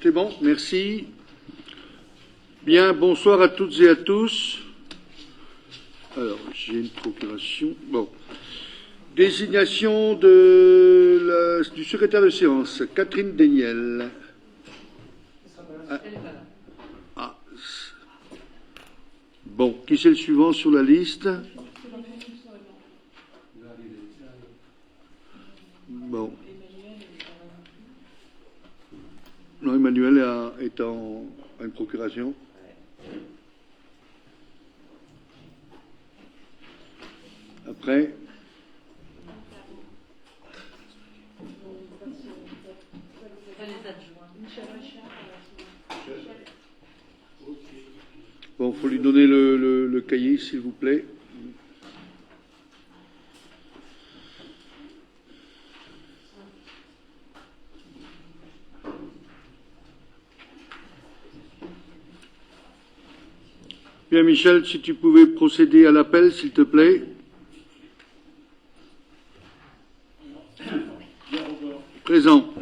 C'est bon, merci. Bien, bonsoir à toutes et à tous. Alors, j'ai une procuration. Bon. Désignation du secrétaire de séance, Catherine Déniel. Ah. Bon, qui c'est le suivant sur la liste? Bon. Non, Emmanuel est en une procuration. Après. Bon, il faut lui donner le cahier, s'il vous plaît. Bien, Michel, si tu pouvais procéder à l'appel, s'il te plaît. Présent. Présent.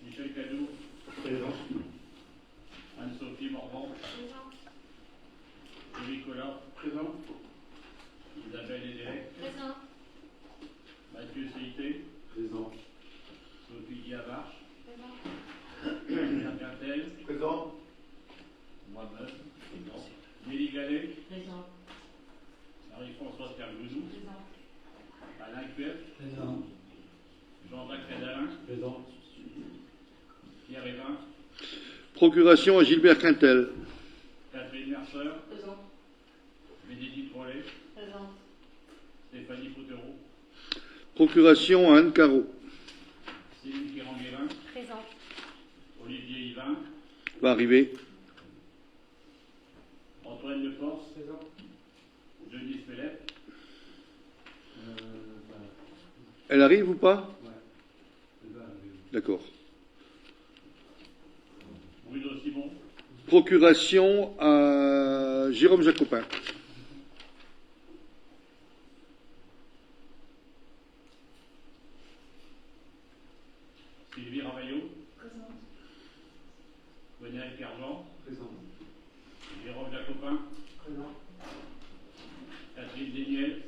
Michel Cadou. Présent. Anne-Sophie Morvan. Présent. Nicolas. Présent. Isabelle Edérec. Présent. Mathieu Seité. Présent. Sophie Guillavarche. Présent. Pierre Quintel. Présent. Moi-même. Présent. Mélie Gallet. Présent. Marie-Françoise Cargoudou. Présent. Alain Cueff. Présent. Jean-Jacques Cadalin. Présent. Pierre Évin. Procuration à Gilbert Quintel. Catherine Mercer. Présent. Bénédicte Rollet. Présent. Stéphanie Poutereau. Procuration à Anne Caro. Céline Kéranguérin. Présent. Olivier Yvain. Va arriver. Antoine Leforce. Présent. Denis Spellet. Elle arrive ou pas? Ouais. D'accord. Bruno Simon. Procuration à Jérôme Jacopin. Sylvie Ravaillot. Présent. Gwenaël Kerjean. Présent. Jérôme Jacopin. Présent. Catherine Déniel.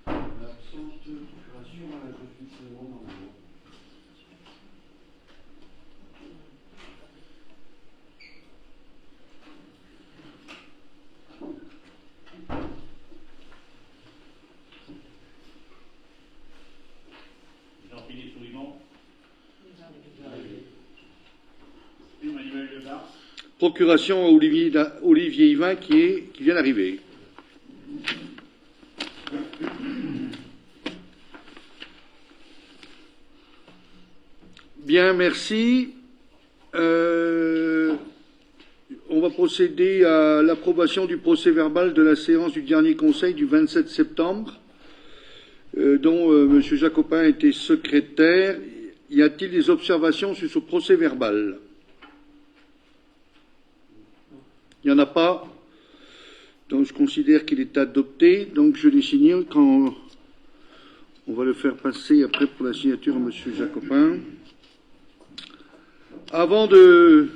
L'absence de procuration à la conflit de normalement. Jean-Philippe Souliman. Emmanuel Lebars. Procuration à Olivier Yvain qui vient d'arriver. Bien, merci. On va procéder à l'approbation du procès-verbal de la séance du dernier conseil du 27 septembre, dont M. Jacopin était secrétaire. Y a-t-il des observations sur ce procès-verbal? Il n'y en a pas. Donc je considère qu'il est adopté. Donc je les signale quand on va le faire passer après pour la signature à M. Jacopin. Avant de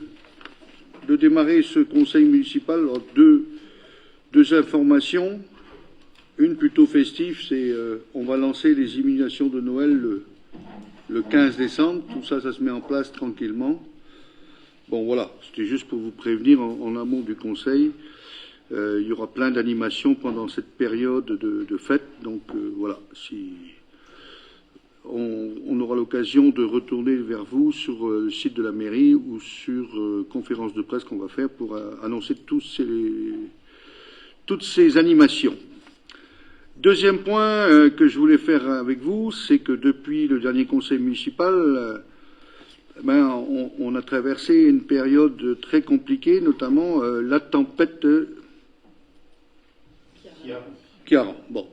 démarrer ce conseil municipal, alors deux informations. Une plutôt festive, c'est on va lancer les illuminations de Noël le 15 décembre. Tout ça, ça se met en place tranquillement. Bon, voilà, c'était juste pour vous prévenir en amont du conseil. Il y aura plein d'animations pendant cette période de fête. Donc voilà, si on aura l'occasion de retourner vers vous sur le site de la mairie ou sur conférence de presse qu'on va faire pour annoncer toutes ces animations. Deuxième point que je voulais faire avec vous, c'est que depuis le dernier conseil municipal, on a traversé une période très compliquée, notamment la tempête Ciaran. Bon,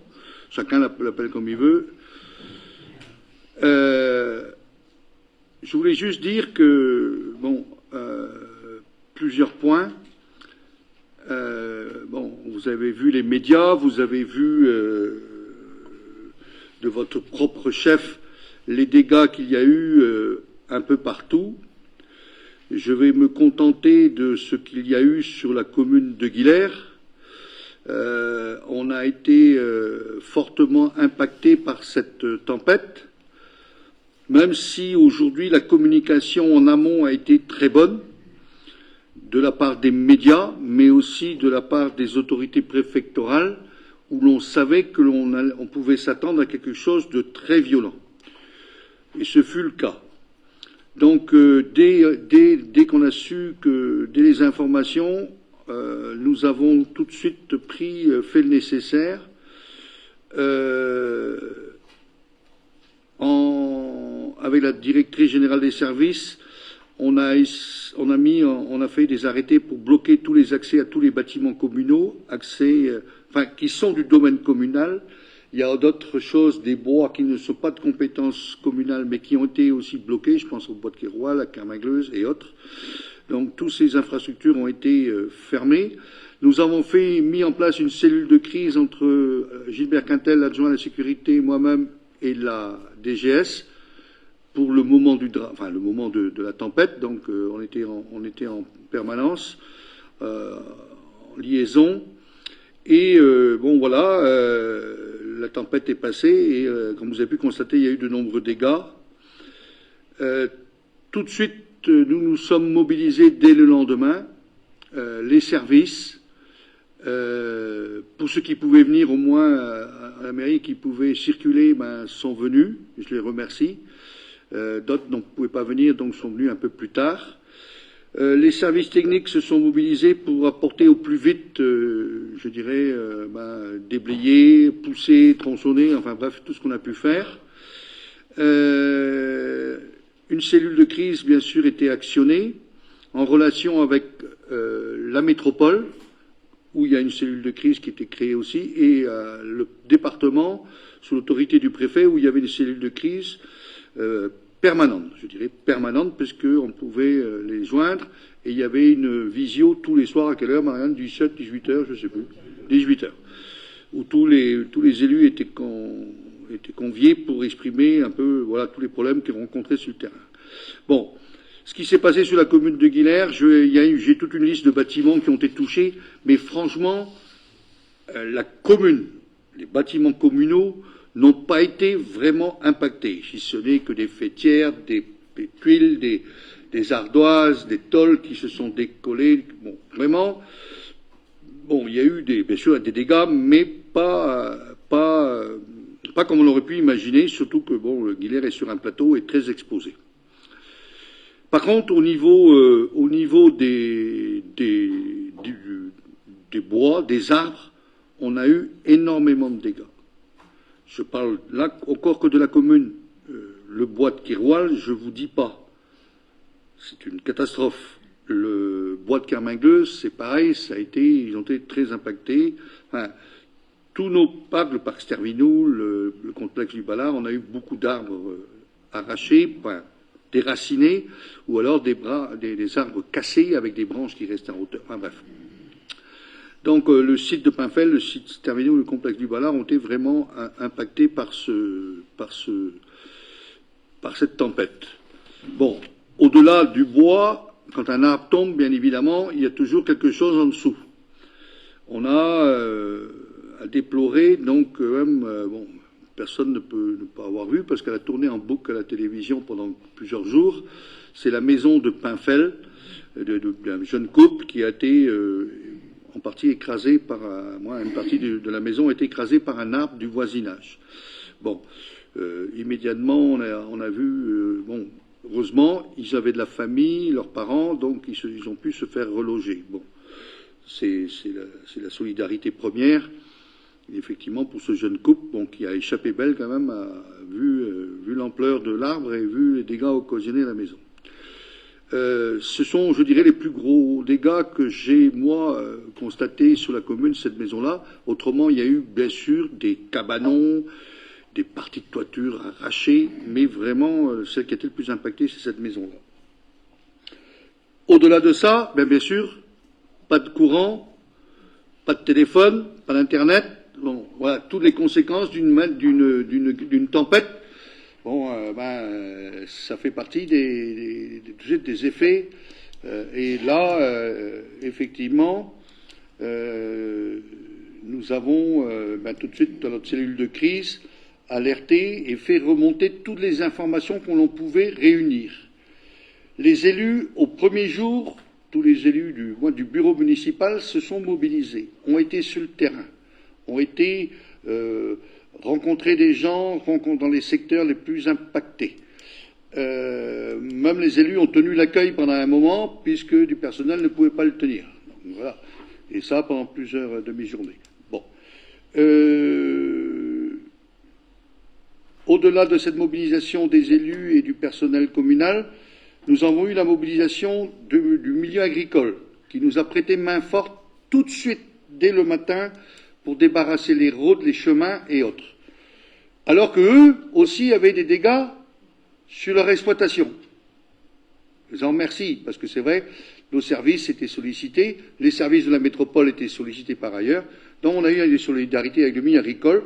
chacun l'appelle comme il veut. Je voulais juste dire que, plusieurs points. Vous avez vu les médias, vous avez vu de votre propre chef les dégâts qu'il y a eu un peu partout. Je vais me contenter de ce qu'il y a eu sur la commune de Guilers. On a été fortement impacté par cette tempête, même si aujourd'hui la communication en amont a été très bonne, de la part des médias, mais aussi de la part des autorités préfectorales, où l'on savait que l'on pouvait s'attendre à quelque chose de très violent. Et ce fut le cas. Donc, dès qu'on a su que, dès les informations, nous avons tout de suite fait le nécessaire avec la directrice générale des services. On a fait des arrêtés pour bloquer tous les accès à tous les bâtiments communaux, qui sont du domaine communal. Il y a d'autres choses, des bois qui ne sont pas de compétence communale, mais qui ont été aussi bloqués. Je pense au bois de Kéroual, à Kermagleuse et autres. Donc, toutes ces infrastructures ont été fermées. Nous avons mis en place une cellule de crise entre Gilbert Quintel, l'adjoint à la sécurité, moi-même et la DGS pour le moment le moment de la tempête. Donc, on était en permanence, en liaison. Et la tempête est passée et comme vous avez pu constater, il y a eu de nombreux dégâts. Tout de suite, nous nous sommes mobilisés dès le lendemain, les services, pour ceux qui pouvaient venir au moins à la mairie, qui pouvaient circuler, sont venus, je les remercie. D'autres ne pouvaient pas venir, donc sont venus un peu plus tard. Les services techniques se sont mobilisés pour apporter au plus vite, déblayer, pousser, tronçonner, enfin bref, tout ce qu'on a pu faire. Une cellule de crise, bien sûr, était actionnée en relation avec la métropole, où il y a une cellule de crise qui était créée aussi, et le département, sous l'autorité du préfet, où il y avait une cellule de crise permanente, permanente, puisqu'on pouvait les joindre, et il y avait une visio tous les soirs, à quelle heure, Marianne? 17, 18 heures, je ne sais plus, 18 heures, où tous les élus étaient conviés pour exprimer un peu tous les problèmes qu'ils rencontraient sur le terrain. Bon, ce qui s'est passé sur la commune de Guilers, j'ai toute une liste de bâtiments qui ont été touchés, mais franchement, la commune, les bâtiments communaux n'ont pas été vraiment impactés, si ce n'est que des faîtières, des tuiles, des ardoises, des tôles qui se sont décollées. Bon, vraiment, il y a eu bien sûr des dégâts, mais pas comme on aurait pu imaginer, surtout que Guilers est sur un plateau et très exposé. Par contre, au niveau des bois, des arbres, on a eu énormément de dégâts. Je parle là encore que de la commune. Le bois de Kéroual, je vous dis pas. C'est une catastrophe. Le bois de Kermagleuse, c'est pareil, ils ont été très impactés. Enfin, tous nos parcs, le parc Stervinou, le complexe du Ballard, on a eu beaucoup d'arbres arrachés, déracinés, ou alors des arbres cassés avec des branches qui restent en hauteur. Enfin, bref. Donc le site de Pinfel, le site Stervinou, le complexe du Ballard ont été vraiment impactés par cette tempête. Bon, au-delà du bois, quand un arbre tombe, bien évidemment, il y a toujours quelque chose en dessous. On a à déplorer, donc personne ne peut ne pas avoir vu, parce qu'elle a tourné en boucle à la télévision pendant plusieurs jours. C'est la maison de Pinfel, d'un jeune couple qui a été en partie écrasée une partie de la maison a été écrasée par un arbre du voisinage. Bon, immédiatement, on a vu, heureusement, ils avaient de la famille, leurs parents, donc ils ont pu se faire reloger. Bon, c'est la solidarité première. Et effectivement, pour ce jeune couple, qui a échappé belle quand même, vu l'ampleur de l'arbre et vu les dégâts occasionnés à la maison. Ce sont, je dirais, les plus gros dégâts que j'ai, moi, constatés sur la commune, cette maison-là. Autrement, il y a eu, bien sûr, des cabanons, des parties de toiture arrachées, mais vraiment, celle qui a été le plus impactée, c'est cette maison-là. Au-delà de ça, bien sûr, pas de courant, pas de téléphone, pas d'Internet. Bon, voilà, toutes les conséquences d'une tempête Bon, ça fait partie des effets. Et là, effectivement, nous avons tout de suite, dans notre cellule de crise, alerté et fait remonter toutes les informations qu'on pouvait réunir. Les élus, au premier jour, tous les élus du bureau municipal se sont mobilisés, ont été sur le terrain, ont été rencontrer des gens dans les secteurs les plus impactés. Même les élus ont tenu l'accueil pendant un moment, puisque du personnel ne pouvait pas le tenir. Donc, voilà. Et ça pendant plusieurs demi-journées. Bon. Au-delà de cette mobilisation des élus et du personnel communal, nous avons eu la mobilisation du milieu agricole, qui nous a prêté main forte tout de suite, dès le matin, pour débarrasser les routes, les chemins et autres. Alors qu'eux aussi avaient des dégâts sur leur exploitation. Je vous en remercie, parce que c'est vrai, nos services étaient sollicités, les services de la métropole étaient sollicités par ailleurs, donc on a eu des solidarités avec le milieu agricole,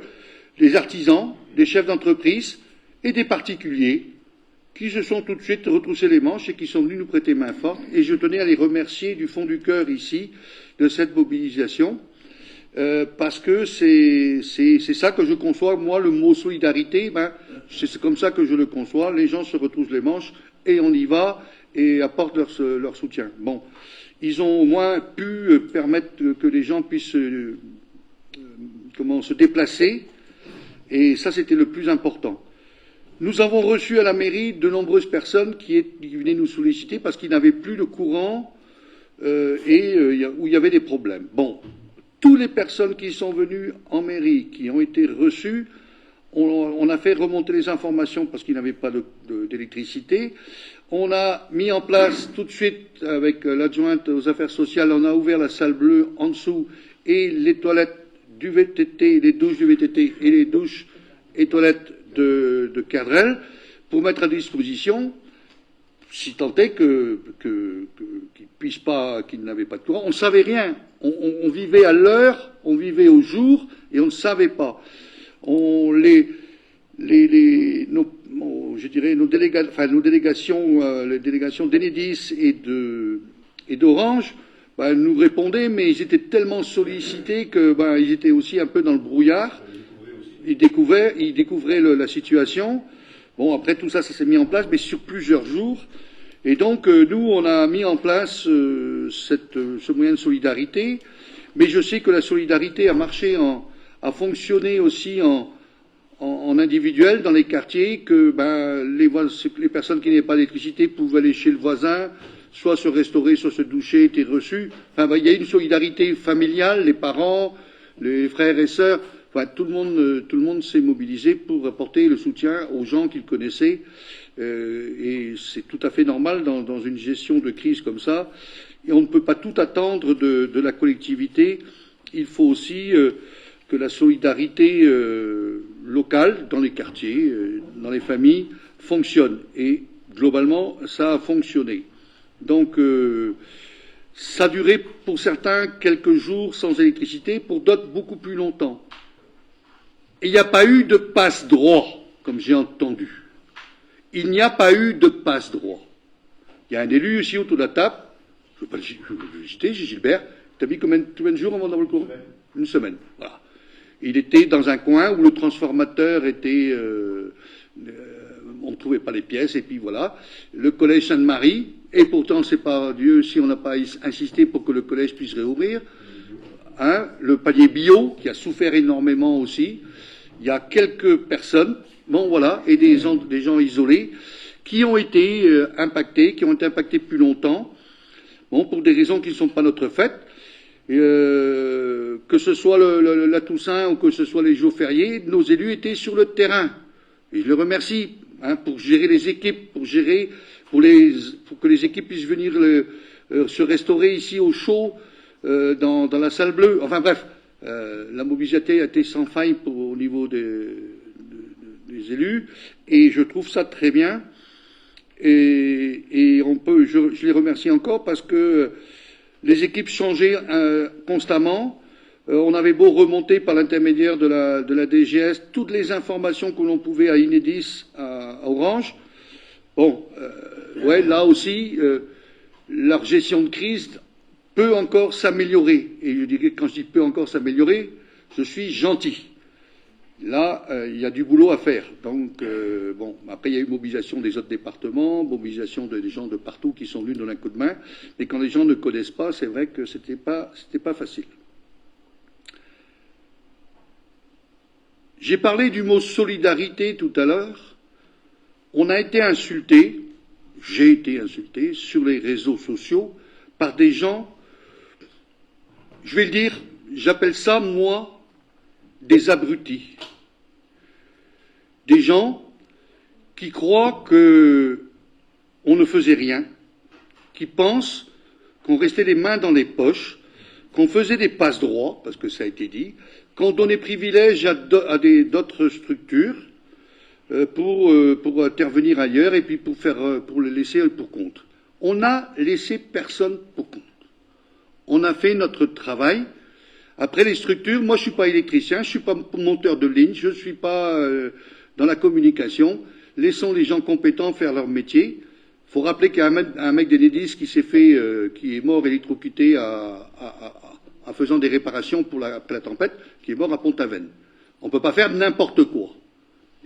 des artisans, des chefs d'entreprise et des particuliers qui se sont tout de suite retroussés les manches et qui sont venus nous prêter main forte. Et je tenais à les remercier du fond du cœur ici de cette mobilisation, parce que c'est ça que je conçois, moi, le mot solidarité, c'est comme ça que je le conçois. Les gens se retroussent les manches et on y va et apportent leur soutien. Bon, ils ont au moins pu permettre que les gens puissent se déplacer, et ça c'était le plus important. Nous avons reçu à la mairie de nombreuses personnes qui venaient nous solliciter parce qu'ils n'avaient plus de courant où il y avait des problèmes. Bon, toutes les personnes qui sont venues en mairie, qui ont été reçues, on a fait remonter les informations parce qu'ils n'avaient pas d'électricité. On a mis en place tout de suite, avec l'adjointe aux affaires sociales, on a ouvert la salle bleue en dessous et les toilettes du VTT, les douches du VTT et les douches et toilettes de Cadrel pour mettre à disposition, si tant est qu'ils n'avaient pas de courant. On ne savait rien. On vivait à l'heure, on vivait au jour et on ne savait pas. Nos délégations, les délégations d'Enedis et d'Orange, nous répondaient, mais ils étaient tellement sollicités que ils étaient aussi un peu dans le brouillard. Ils découvraient la situation. Bon, après tout ça, ça s'est mis en place, mais sur plusieurs jours. Et donc, nous, on a mis en place ce moyen de solidarité. Mais je sais que la solidarité a marché, a fonctionné aussi en individuel dans les quartiers, que les personnes qui n'avaient pas d'électricité pouvaient aller chez le voisin, soit se restaurer, soit se doucher, étaient reçues. Enfin, il y a une solidarité familiale, les parents, les frères et sœurs. Enfin, tout le monde s'est mobilisé pour apporter le soutien aux gens qu'ils connaissaient. Et c'est tout à fait normal dans une gestion de crise comme ça. Et on ne peut pas tout attendre de la collectivité. Il faut aussi que la solidarité locale, dans les quartiers, dans les familles, fonctionne. Et globalement, ça a fonctionné. Donc, ça a duré pour certains quelques jours sans électricité, pour d'autres beaucoup plus longtemps. Et il n'y a pas eu de passe-droit, comme j'ai entendu. Il n'y a pas eu de passe-droit. Il y a un élu ici autour de la table, je ne veux pas le citer, c'est Gilbert. Tu as mis combien de jours avant d'avoir le courant ? Une semaine. Voilà. Il était dans un coin où le transformateur était... on ne trouvait pas les pièces, et puis voilà. Le collège Sainte-Marie, et pourtant, c'est pas Dieu si on n'a pas insisté pour que le collège puisse réouvrir. Le palier bio, qui a souffert énormément aussi. Il y a quelques personnes, bon voilà, et des gens isolés, qui ont été impactés, qui ont été impactés plus longtemps, bon, pour des raisons qui ne sont pas notre fait, que ce soit la Toussaint ou que ce soit les jours fériés, nos élus étaient sur le terrain. Et je les remercie pour gérer les équipes, pour que les équipes puissent venir se restaurer ici au chaud dans la salle bleue. Enfin bref, la mobilisation a été sans faille au niveau des élus, et je trouve ça très bien. Et je les remercie encore parce que les équipes changeaient constamment. On avait beau remonter par l'intermédiaire de la DGS toutes les informations que l'on pouvait à Enedis, à à Orange. Bon, ouais, là aussi, leur gestion de crise peut encore s'améliorer. Et je dirais, quand je dis peut encore s'améliorer, je suis gentil. Là, il y a du boulot à faire. Donc, bon, après, il y a eu mobilisation des autres départements, mobilisation des gens de partout qui sont venus donner un coup de main. Mais quand les gens ne connaissent pas, c'est vrai que c'était pas facile. J'ai parlé du mot solidarité tout à l'heure. On a été insulté, j'ai été insulté sur les réseaux sociaux par des gens, je vais le dire, j'appelle ça, moi, des abrutis. Des gens qui croient qu'on ne faisait rien, qui pensent qu'on restait les mains dans les poches, qu'on faisait des passe-droits, parce que ça a été dit, qu'on donnait privilège à d'autres structures pour intervenir ailleurs et puis pour les laisser pour compte. On n'a laissé personne pour compte. On a fait notre travail. Après les structures, moi je suis pas électricien, je suis pas monteur de ligne, je suis pas dans la communication. Laissons les gens compétents faire leur métier. Il faut rappeler qu'il y a un mec d'Enedis qui s'est fait, qui est mort électrocuté en faisant des réparations après la tempête, qui est mort à Pont-Aven. On ne peut pas faire n'importe quoi.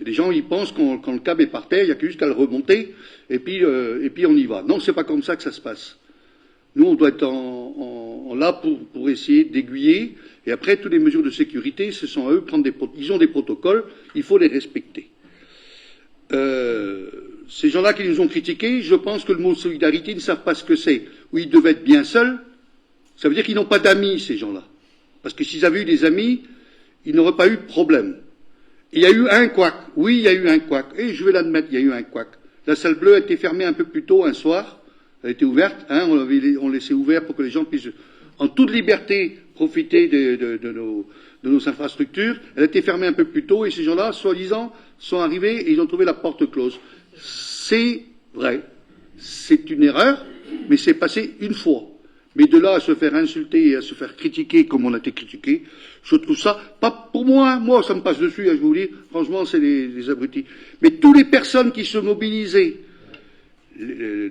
Et les gens, ils pensent quand le câble est par terre, il n'y a juste qu'à le remonter, et puis on y va. Non, c'est pas comme ça que ça se passe. Nous, on doit être là pour essayer d'aiguiller, et après, toutes les mesures de sécurité, ce sont à eux de prendre ils ont des protocoles, il faut les respecter. Ces gens-là qui nous ont critiqués, je pense que le mot solidarité, ils ne savent pas ce que c'est. Ou ils devaient être bien seuls. Ça veut dire qu'ils n'ont pas d'amis, ces gens-là. Parce que s'ils avaient eu des amis, ils n'auraient pas eu de problème. Il y a eu un couac. Oui, il y a eu un couac. Et je vais l'admettre, il y a eu un couac. La salle bleue a été fermée un peu plus tôt un soir. Elle a été ouverte. Hein, on laissait ouvert pour que les gens puissent, en toute liberté, profiter de nos infrastructures. Elle a été fermée un peu plus tôt et ces gens-là, soi-disant, sont arrivés et ils ont trouvé la porte close. C'est vrai. C'est une erreur, mais c'est passé une fois. Mais de là à se faire insulter et à se faire critiquer comme on a été critiqué, je trouve ça, pas pour moi, hein, moi ça me passe dessus, hein, je vous le dis, franchement c'est des abrutis. Mais toutes les personnes qui se mobilisaient,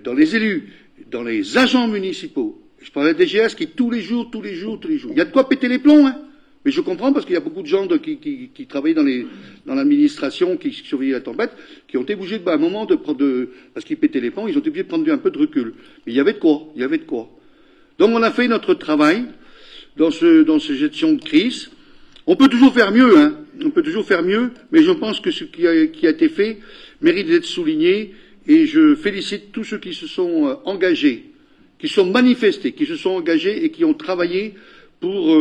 dans les élus, dans les agents municipaux, je parle de la DGS qui tous les jours, il y a de quoi péter les plombs, hein. Mais je comprends parce qu'il y a beaucoup de gens qui travaillent dans l'administration, qui surveillaient la tempête, qui ont été obligés à un moment parce qu'ils pétaient les plombs, ils ont été obligés de prendre un peu de recul. Mais il y avait de quoi. Donc on a fait notre travail dans cette gestion de crise. On peut toujours faire mieux, hein. On peut toujours faire mieux, mais je pense que ce qui a été fait mérite d'être souligné et je félicite tous ceux qui se sont engagés, qui sont manifestés, qui se sont engagés et qui ont travaillé pour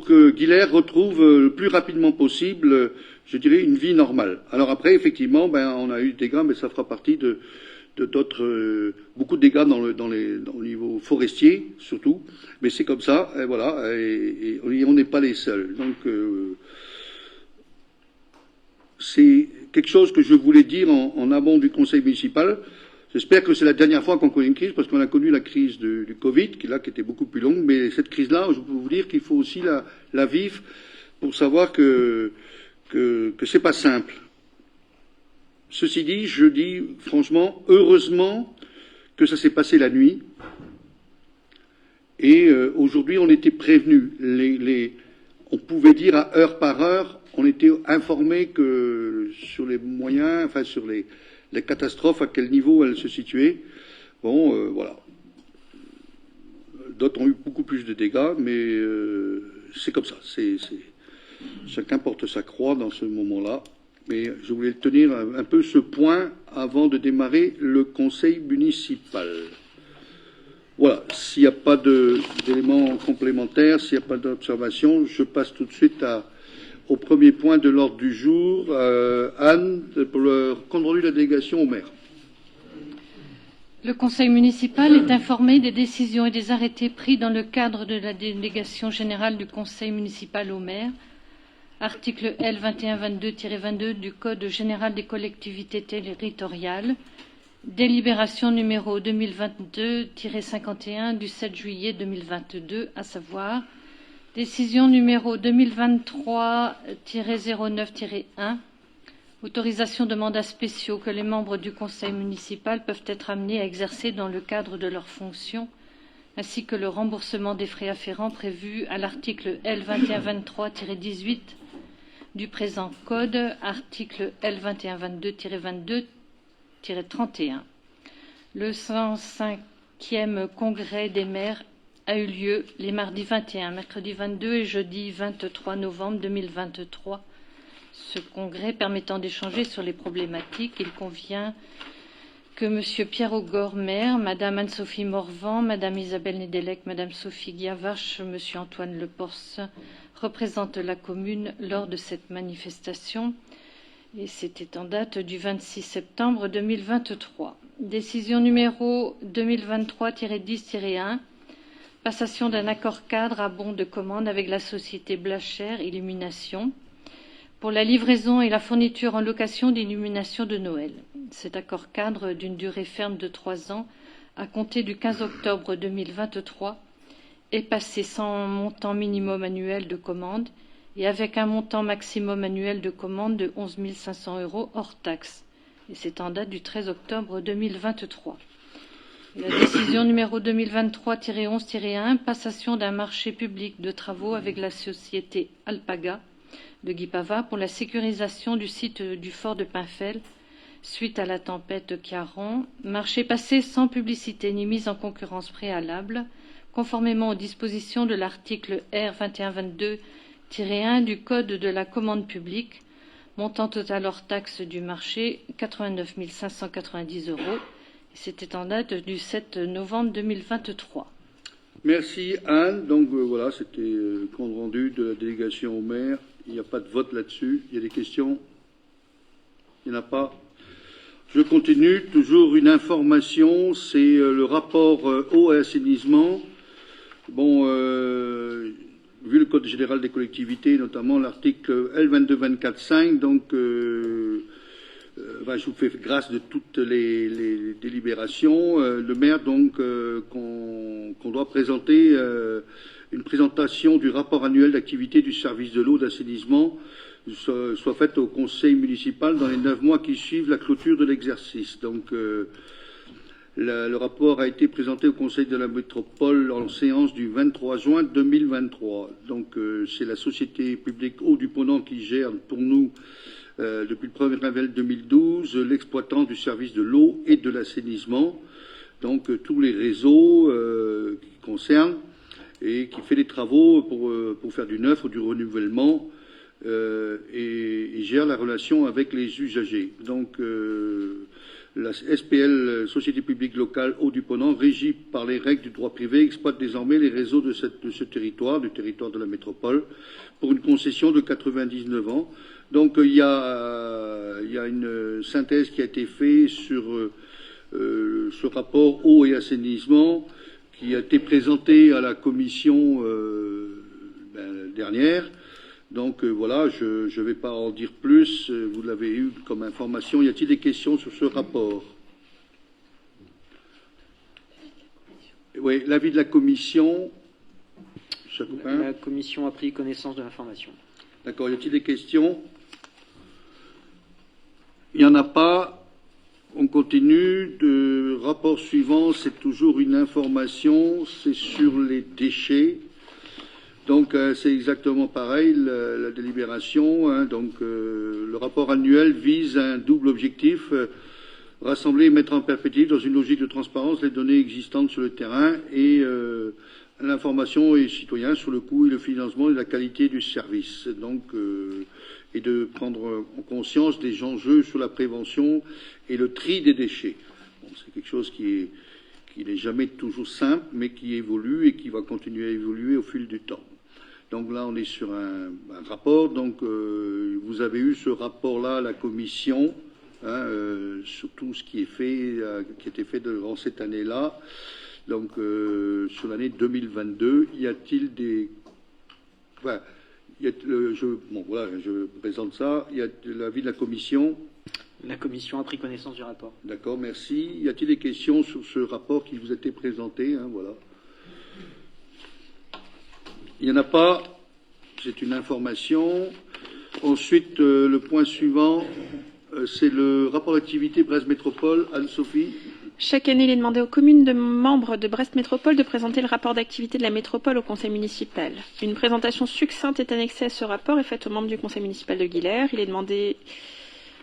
que Guilherme retrouve le plus rapidement possible, je dirais, une vie normale. Alors après, effectivement, on a eu des dégâts, mais ça fera partie d'autres, beaucoup de dégâts dans le niveau forestier, surtout. Mais c'est comme ça, et voilà, et on n'est pas les seuls. Donc, c'est quelque chose que je voulais dire en amont du conseil municipal. J'espère que c'est la dernière fois qu'on connaît une crise, parce qu'on a connu la crise du Covid, qui était beaucoup plus longue, mais cette crise-là, je peux vous dire qu'il faut aussi la vivre pour savoir que c'est pas simple. Ceci dit, je dis franchement, heureusement que ça s'est passé la nuit. Et aujourd'hui, on était prévenus. On pouvait dire à heure par heure, on était informés que sur les moyens, enfin sur les catastrophes, à quel niveau elles se situaient. Bon, voilà. D'autres ont eu beaucoup plus de dégâts, mais c'est comme ça. Chacun porte sa croix dans ce moment-là. Mais je voulais tenir un peu ce point avant de démarrer le conseil municipal. Voilà, s'il n'y a pas d'éléments complémentaires, s'il n'y a pas d'observation, je passe tout de suite au premier point de l'ordre du jour. Anne, pour le compte rendu de la délégation au maire. Le conseil municipal est informé des décisions et des arrêtés pris dans le cadre de la délégation générale du conseil municipal au maire. Article L. 2122-22 du Code général des collectivités territoriales, délibération numéro 2022-51 du 7 juillet 2022, à savoir décision numéro 2023-09-1 Autorisation de mandats spéciaux que les membres du conseil municipal peuvent être amenés à exercer dans le cadre de leurs fonctions, ainsi que le remboursement des frais afférents prévus à l'article L. 2123-18 du présent code, article L. 2122-22-31. Le 105e congrès des maires a eu lieu les mardis 21, mercredi 22 et jeudi 23 novembre 2023. Ce congrès permettant d'échanger sur les problématiques, il convient que M. Pierre Augor, maire, Mme Anne-Sophie Morvan, Mme Isabelle Nédélec, Mme Sophie Guiavache, M. Antoine Leporce représentent la commune lors de cette manifestation. Et c'était en date du 26 septembre 2023. Décision numéro 2023-10-1, passation d'un accord cadre à bon de commande avec la société Blacher Illumination pour la livraison et la fourniture en location d'illumination de Noël. Cet accord cadre d'une durée ferme de 3 ans à compter du 15 octobre 2023 est passé sans montant minimum annuel de commande et avec un montant maximum annuel de commande de 11 500 € hors taxe. Et c'est en date du 13 octobre 2023. La décision numéro 2023-11-1, passation d'un marché public de travaux avec la société Alpaga de Guipava pour la sécurisation du site du fort de Pinfel suite à la tempête Chiaron, marché passé sans publicité ni mise en concurrence préalable, conformément aux dispositions de l'article R 2122-1 du Code de la commande publique, montant total hors taxe du marché 89 590 €. C'était en date du 7 novembre 2023. Merci Anne. Donc voilà, c'était le compte rendu de la délégation au maire. Il n'y a pas de vote là-dessus. Il y a des questions? Il n'y en a pas. Je continue. Toujours une information, c'est le rapport eau et assainissement. Bon, vu le Code général des collectivités, notamment l'article L. 2224-5, donc je vous fais grâce de toutes les délibérations. Le maire, donc, qu'on doit présenter une présentation du rapport annuel d'activité du service de l'eau d'assainissement soit faite au conseil municipal dans les 9 mois qui suivent la clôture de l'exercice. Donc, le rapport a été présenté au conseil de la métropole en séance du 23 juin 2023. Donc, c'est la société publique Eau du Ponant qui gère pour nous depuis le 1er avril 2012, l'exploitant du service de l'eau et de l'assainissement, donc tous les réseaux qui concernent et qui fait des travaux pour faire du neuf ou du renouvellement et il gère la relation avec les usagers. Donc la SPL, Société publique locale Eau du Ponant, régie par les règles du droit privé, exploite désormais les réseaux de ce territoire, du territoire de la métropole, pour une concession de 99 ans. Donc il y a une synthèse qui a été faite sur ce rapport eau et assainissement qui a été présenté à la commission dernière. Donc voilà, je ne vais pas en dire plus, vous l'avez eu comme information. Y a-t-il des questions sur ce rapport? Oui, l'avis de la commission. La commission a pris connaissance de l'information. D'accord, y a-t-il des questions? Il n'y en a pas. On continue. Le rapport suivant, c'est toujours une information, c'est sur les déchets. Donc c'est exactement pareil, la délibération. Donc le rapport annuel vise un double objectif, rassembler et mettre en perspective dans une logique de transparence les données existantes sur le terrain et l'information aux citoyens sur le coût et le financement et la qualité du service. Donc et de prendre en conscience des enjeux sur la prévention et le tri des déchets. Bon, c'est quelque chose qui n'est jamais toujours simple, mais qui évolue et qui va continuer à évoluer au fil du temps. Donc là, on est sur un rapport. Donc vous avez eu ce rapport-là à la commission, sur tout ce qui est fait, qui a été fait durant cette année-là. Donc sur l'année 2022, y a-t-il des... Enfin, je présente ça. Il y a l'avis de la commission. La commission a pris connaissance du rapport. D'accord, merci. Y a-t-il des questions sur ce rapport qui vous a été présenté? Voilà. Il n'y en a pas. C'est une information. Ensuite, le point suivant, C'est le rapport d'activité Brest Métropole. Anne-Sophie. Chaque année, il est demandé aux communes membres de Brest Métropole de présenter le rapport d'activité de la métropole au conseil municipal. Une présentation succincte est annexée à ce rapport et faite aux membres du conseil municipal de Guilers. Il est demandé...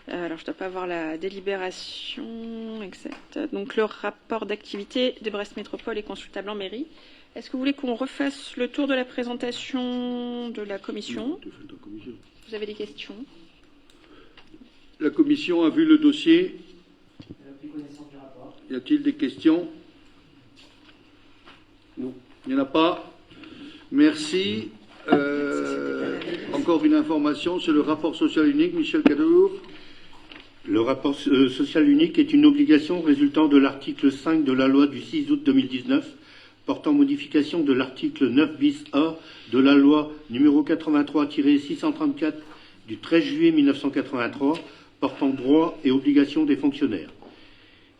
alors, je ne dois pas avoir la délibération exacte. Donc, le rapport d'activité de Brest Métropole est consultable en mairie. Est-ce que vous voulez qu'on refasse le tour de la présentation de la commission? Vous avez des questions? La commission a vu le dossier. Elle a pris connaissance du rapport. Y a-t-il des questions? Non. Il n'y en a pas. Merci. Encore une information sur le rapport social unique. Michel Cadour. Le rapport social unique est une obligation résultant de l'article 5 de la loi du 6 août 2019 portant modification de l'article 9 bis A de la loi numéro 83-634 du 13 juillet 1983 portant droits et obligations des fonctionnaires.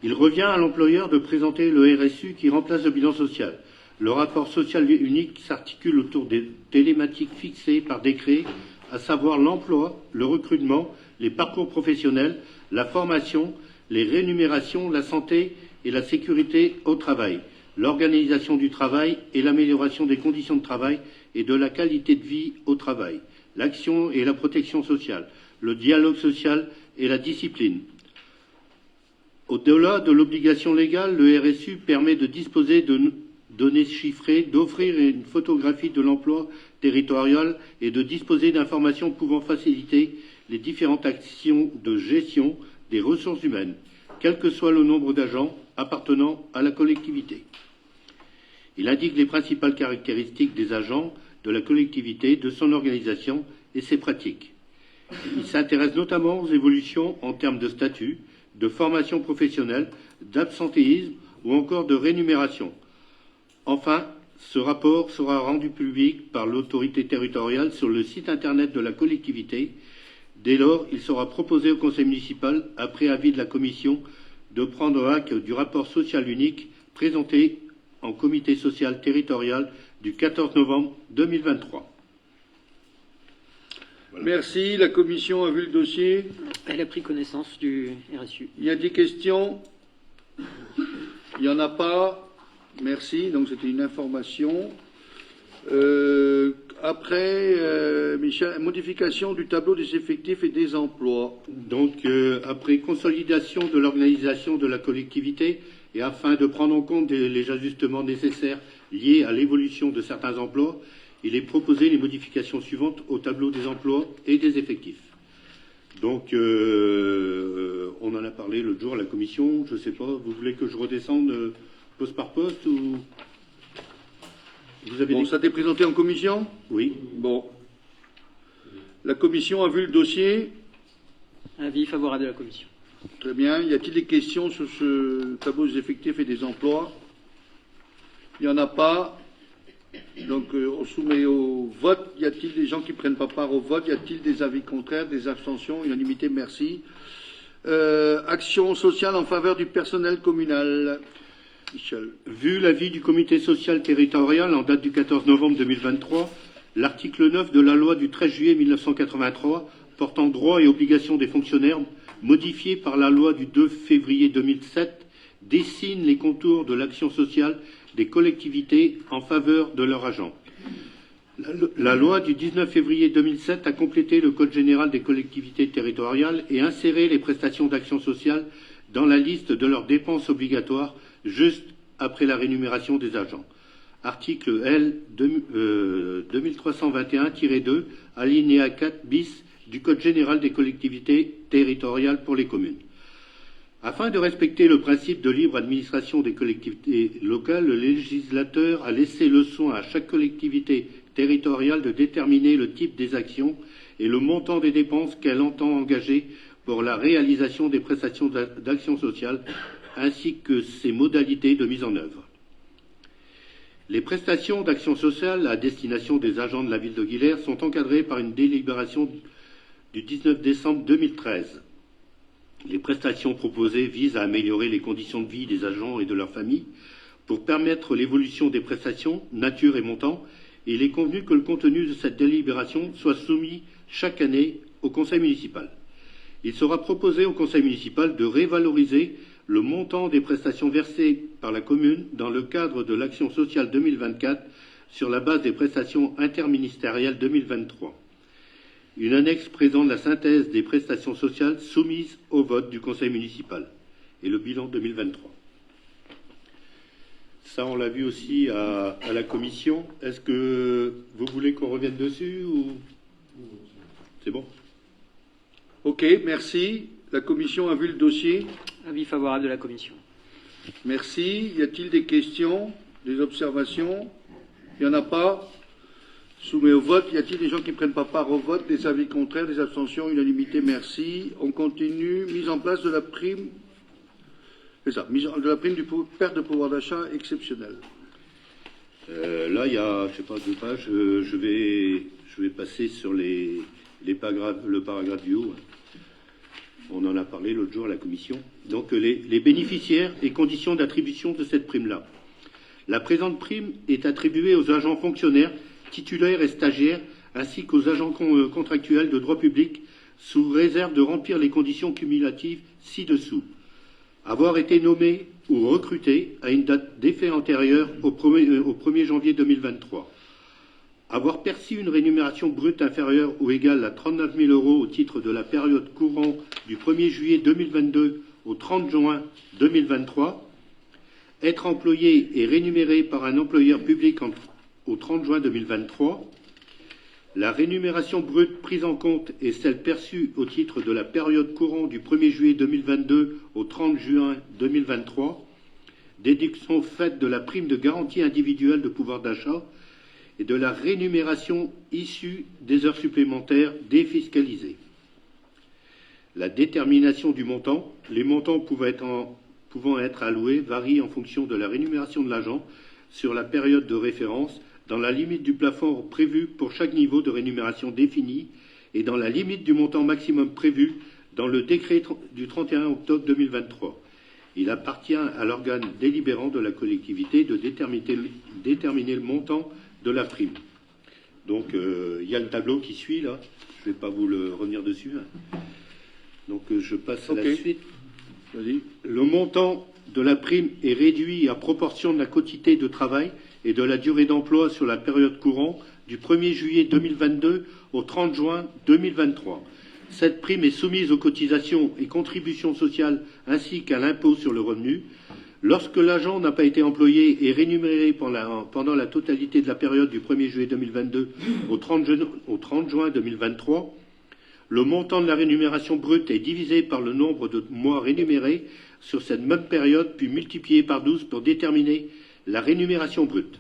Il revient à l'employeur de présenter le RSU qui remplace le bilan social. Le rapport social unique s'articule autour des thématiques fixées par décret, à savoir l'emploi, le recrutement, les parcours professionnels, la formation, les rémunérations, la santé et la sécurité au travail, l'organisation du travail et l'amélioration des conditions de travail et de la qualité de vie au travail, l'action et la protection sociale, le dialogue social et la discipline. Au-delà de l'obligation légale, le RSU permet de disposer de données chiffrées, d'offrir une photographie de l'emploi territorial et de disposer d'informations pouvant faciliter les différentes actions de gestion des ressources humaines, quel que soit le nombre d'agents appartenant à la collectivité. Il indique les principales caractéristiques des agents de la collectivité, de son organisation et ses pratiques. Il s'intéresse notamment aux évolutions en termes de statut, de formation professionnelle, d'absentéisme ou encore de rémunération. Enfin, ce rapport sera rendu public par l'autorité territoriale sur le site internet de la collectivité. Dès lors, il sera proposé au conseil municipal, après avis de la commission, de prendre acte du rapport social unique présenté en comité social territorial du 14 novembre 2023. Voilà. Merci. La commission a vu le dossier. Elle a pris connaissance du RSU. Il y a des questions? Il n'y en a pas. Merci. Donc c'était une information. Après, Michel, modification du tableau des effectifs et des emplois. Donc, après consolidation de l'organisation de la collectivité et afin de prendre en compte les ajustements nécessaires liés à l'évolution de certains emplois, il est proposé les modifications suivantes au tableau des emplois et des effectifs. Donc, on en a parlé l'autre jour à la commission. Je ne sais pas, vous voulez que je redescende poste par poste ou... Vous avez ça a été présenté en commission? Oui. Bon. La commission a vu le dossier. Avis favorable de la commission. Très bien. Y a-t-il des questions sur ce tableau des effectifs et des emplois? Il n'y en a pas. Donc, on soumet au vote. Y a-t-il des gens qui ne prennent pas part au vote? Y a-t-il des avis contraires, des abstentions? Unanimité, merci. Action sociale en faveur du personnel communal. Michel. Vu l'avis du comité social territorial en date du 14 novembre 2023, l'article 9 de la loi du 13 juillet 1983 portant droits et obligations des fonctionnaires, modifié par la loi du 2 février 2007, dessine les contours de l'action sociale des collectivités en faveur de leurs agents. La loi du 19 février 2007 a complété le Code général des collectivités territoriales et inséré les prestations d'action sociale dans la liste de leurs dépenses obligatoires juste après la rémunération des agents. Article L. 2321-2, alinéa 4 bis du Code général des collectivités territoriales pour les communes. Afin de respecter le principe de libre administration des collectivités locales, le législateur a laissé le soin à chaque collectivité territoriale de déterminer le type des actions et le montant des dépenses qu'elle entend engager pour la réalisation des prestations d'action sociale, ainsi que ses modalités de mise en œuvre. Les prestations d'action sociale à destination des agents de la ville de Guilers sont encadrées par une délibération du 19 décembre 2013. Les prestations proposées visent à améliorer les conditions de vie des agents et de leurs familles pour permettre l'évolution des prestations, nature et montant, et il est convenu que le contenu de cette délibération soit soumis chaque année au conseil municipal. Il sera proposé au conseil municipal de révaloriser le montant des prestations versées par la commune dans le cadre de l'action sociale 2024 sur la base des prestations interministérielles 2023. Une annexe présente la synthèse des prestations sociales soumises au vote du conseil municipal et le bilan 2023. Ça, on l'a vu aussi à la commission. Est-ce que vous voulez qu'on revienne dessus ou c'est bon? Ok, merci. La commission a vu le dossier. Avis favorable de la commission. Merci. Y a-t-il des questions, des observations? Il n'y en a pas. Soumet au vote. Y a-t-il des gens qui ne prennent pas part au vote? Des avis contraires, des abstentions? Unanimité, merci. On continue. Mise en place de la prime. C'est ça, de la prime du perte de pouvoir d'achat exceptionnelle. Là, il y a, je sais pas, 2 pages. Je vais passer sur le paragraphe du haut. On en a parlé l'autre jour à la commission. Donc, les bénéficiaires et conditions d'attribution de cette prime-là. La présente prime est attribuée aux agents fonctionnaires, titulaires et stagiaires, ainsi qu'aux agents contractuels de droit public, sous réserve de remplir les conditions cumulatives ci-dessous. Avoir été nommé ou recruté à une date d'effet antérieure au 1er janvier 2023. Avoir perçu une rémunération brute inférieure ou égale à 39 000 € au titre de la période courant du 1er juillet 2022 au 30 juin 2023. Être employé et rémunéré par un employeur public au 30 juin 2023. La rémunération brute prise en compte est celle perçue au titre de la période courant du 1er juillet 2022 au 30 juin 2023, déduction faite de la prime de garantie individuelle de pouvoir d'achat et de la rémunération issue des heures supplémentaires défiscalisées. La détermination du montant, les montants pouvant être alloués varient en fonction de la rémunération de l'agent sur la période de référence, dans la limite du plafond prévu pour chaque niveau de rémunération défini et dans la limite du montant maximum prévu dans le décret du 31 octobre 2023. Il appartient à l'organe délibérant de la collectivité de déterminer le montant de la prime. Donc, il y a le tableau qui suit, là. Je ne vais pas vous le revenir dessus. Donc, je passe à la suite. Vas-y. Le montant de la prime est réduit à proportion de la quotité de travail et de la durée d'emploi sur la période courante du 1er juillet 2022 au 30 juin 2023. Cette prime est soumise aux cotisations et contributions sociales ainsi qu'à l'impôt sur le revenu. Lorsque l'agent n'a pas été employé et rémunéré pendant la totalité de la période du 1er juillet 2022 au 30 juin 2023, le montant de la rémunération brute est divisé par le nombre de mois rémunérés sur cette même période, puis multiplié par 12 pour déterminer la rémunération brute.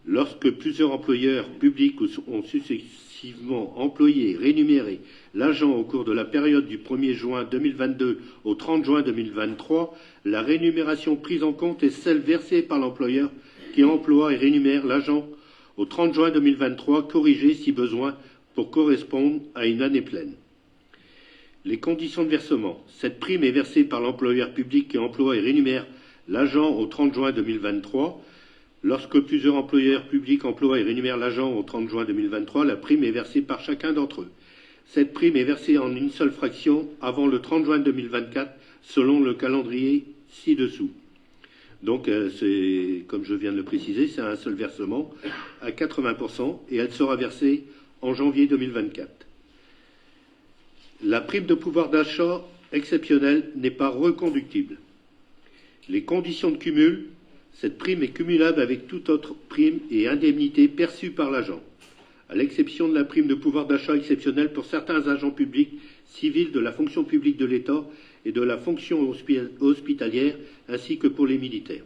Lorsque plusieurs employeurs publics ont successivement employé et rémunéré l'agent au cours de la période du 1er juin 2022 au 30 juin 2023, la rémunération prise en compte est celle versée par l'employeur qui emploie et rémunère l'agent au 30 juin 2023, corrigée si besoin pour correspondre à une année pleine. Les conditions de versement. Cette prime est versée par l'employeur public qui emploie et rémunère l'agent au 30 juin 2023. Lorsque plusieurs employeurs publics emploient et rémunèrent l'agent au 30 juin 2023, la prime est versée par chacun d'entre eux. Cette prime est versée en une seule fraction avant le 30 juin 2024, selon le calendrier ci-dessous. Donc, c'est, comme je viens de le préciser, c'est un seul versement à 80% et elle sera versée en janvier 2024. La prime de pouvoir d'achat exceptionnelle n'est pas reconductible. Les conditions de cumul, cette prime est cumulable avec toute autre prime et indemnité perçue par l'agent, à l'exception de la prime de pouvoir d'achat exceptionnelle pour certains agents publics civils de la fonction publique de l'État et de la fonction hospitalière, ainsi que pour les militaires.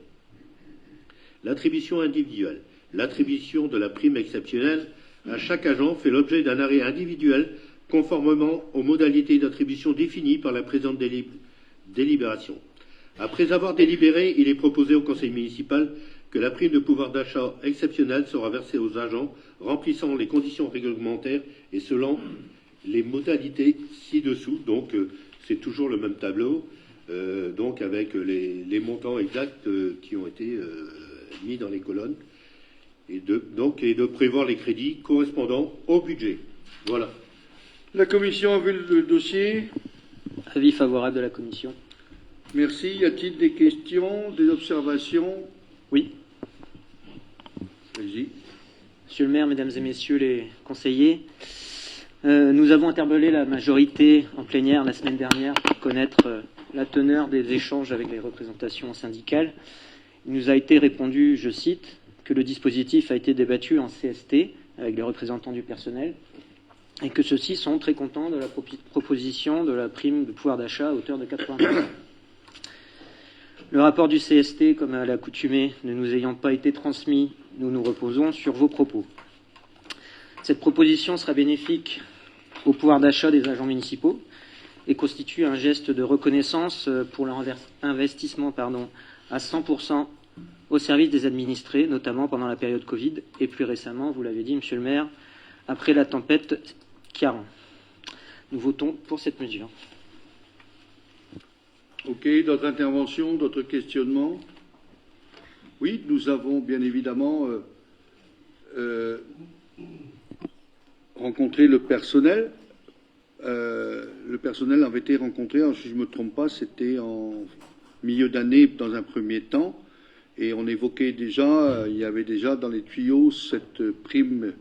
L'attribution individuelle. L'attribution de la prime exceptionnelle à chaque agent fait l'objet d'un arrêt individuel conformément aux modalités d'attribution définies par la présente délibération. Après avoir délibéré, il est proposé au conseil municipal que la prime de pouvoir d'achat exceptionnelle sera versée aux agents remplissant les conditions réglementaires et selon les modalités ci-dessous. Donc, c'est toujours le même tableau, donc avec les montants exacts qui ont été mis dans les colonnes, et de prévoir les crédits correspondant au budget. Voilà. La commission a vu le dossier. Avis favorable de la commission. Merci. Y a-t-il des questions, des observations? Oui. Allez-y. Monsieur le maire, mesdames et messieurs les conseillers, nous avons interpellé la majorité en plénière la semaine dernière pour connaître la teneur des échanges avec les représentations syndicales. Il nous a été répondu, je cite, que le dispositif a été débattu en CST avec les représentants du personnel et que ceux-ci sont très contents de la proposition de la prime de pouvoir d'achat à hauteur de 80%. Le rapport du CST, comme à l'accoutumée, ne nous ayant pas été transmis, nous nous reposons sur vos propos. Cette proposition sera bénéfique au pouvoir d'achat des agents municipaux et constitue un geste de reconnaissance pour leur investissement à 100% au service des administrés, notamment pendant la période Covid et plus récemment, vous l'avez dit, monsieur le maire, après la tempête Ciarán. Nous votons pour cette mesure. Ok, d'autres interventions, d'autres questionnements? Oui, nous avons bien évidemment rencontré le personnel. Le personnel avait été rencontré, si je ne me trompe pas, c'était en milieu d'année dans un premier temps. Et on évoquait déjà, il y avait déjà dans les tuyaux cette prime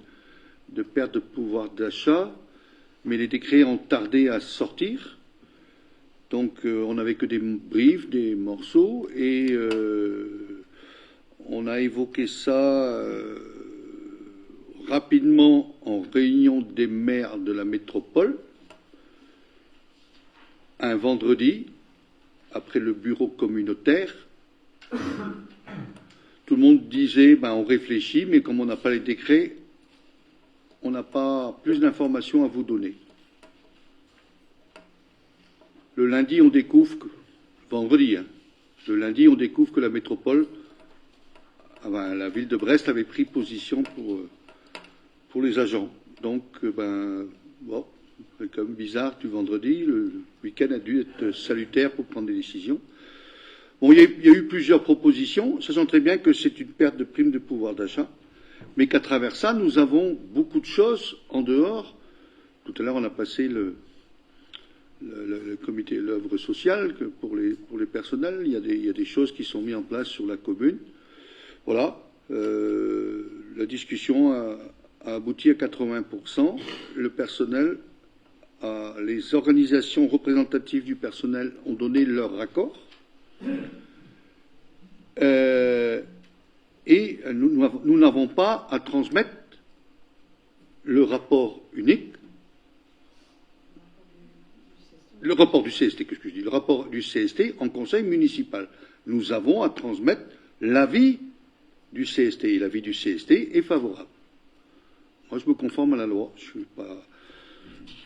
de perte de pouvoir d'achat, mais les décrets ont tardé à sortir. Donc on n'avait que des briefs, des morceaux, et on a évoqué ça rapidement en réunion des maires de la métropole, un vendredi, après le bureau communautaire. Tout le monde disait, on réfléchit, mais comme on n'a pas les décrets, on n'a pas plus d'informations à vous donner. Le lundi, on découvre vendredi, le lundi, on découvre que la métropole, la ville de Brest avait pris position pour les agents. Donc, c'est quand même bizarre du vendredi. Le week-end a dû être salutaire pour prendre des décisions. Bon, il y a eu plusieurs propositions, sachant très bien que c'est une perte de prime de pouvoir d'achat, mais qu'à travers ça, nous avons beaucoup de choses en dehors. Tout à l'heure, on a passé le comité, l'œuvre sociale pour les personnels. Il y a des choses qui sont mises en place sur la commune. Voilà. La discussion a abouti à 80%. Le personnel, les organisations représentatives du personnel ont donné leur accord. Et nous n'avons pas à transmettre le rapport unique, le rapport du CST, qu'est-ce que je dis, le rapport du CST en conseil municipal. Nous avons à transmettre l'avis du CST, et l'avis du CST est favorable. Moi, je me conforme à la loi. Je suis pas...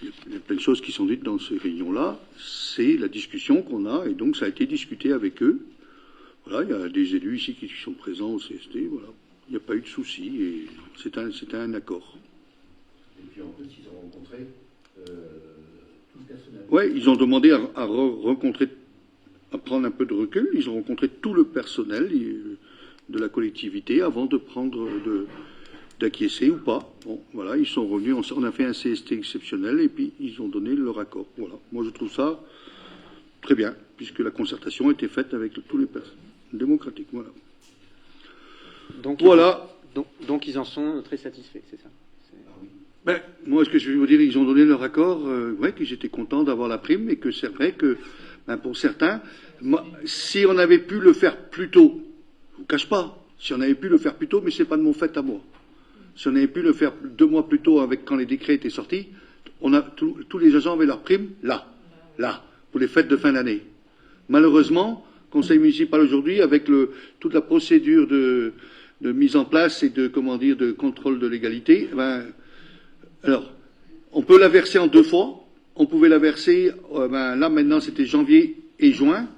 Il y a plein de choses qui sont dites dans ces réunions-là. C'est la discussion qu'on a, et donc ça a été discuté avec eux. Voilà, il y a des élus ici qui sont présents au CST. Voilà, il n'y a pas eu de souci, et c'était un accord. Et puis en plus, ils ont rencontré tout le personnel. Oui, ils ont demandé à rencontrer, à prendre un peu de recul. Ils ont rencontré tout le personnel de la collectivité avant de prendre d'acquiescer ou pas. Bon, voilà, ils sont revenus, on a fait un CST exceptionnel et puis ils ont donné leur accord. Voilà. Moi, je trouve ça très bien, puisque la concertation a été faite avec tous les personnes démocratiques. Voilà. Donc ils en sont très satisfaits, c'est ça? Moi, ce que je vais vous dire, ils ont donné leur accord, qu'ils étaient contents d'avoir la prime, et que c'est vrai que, pour certains, si on avait pu le faire plus tôt, je ne vous cache pas, si on avait pu le faire plus tôt, mais c'est pas de mon fait à moi. Si on avait pu le faire 2 mois plus tôt, quand les décrets étaient sortis, tous les agents avaient leur prime là, pour les fêtes de fin d'année. Malheureusement, conseil municipal aujourd'hui, avec toute la procédure de mise en place et de contrôle de légalité, alors, on peut la verser en 2 fois. On pouvait la verser, là maintenant c'était janvier et juin.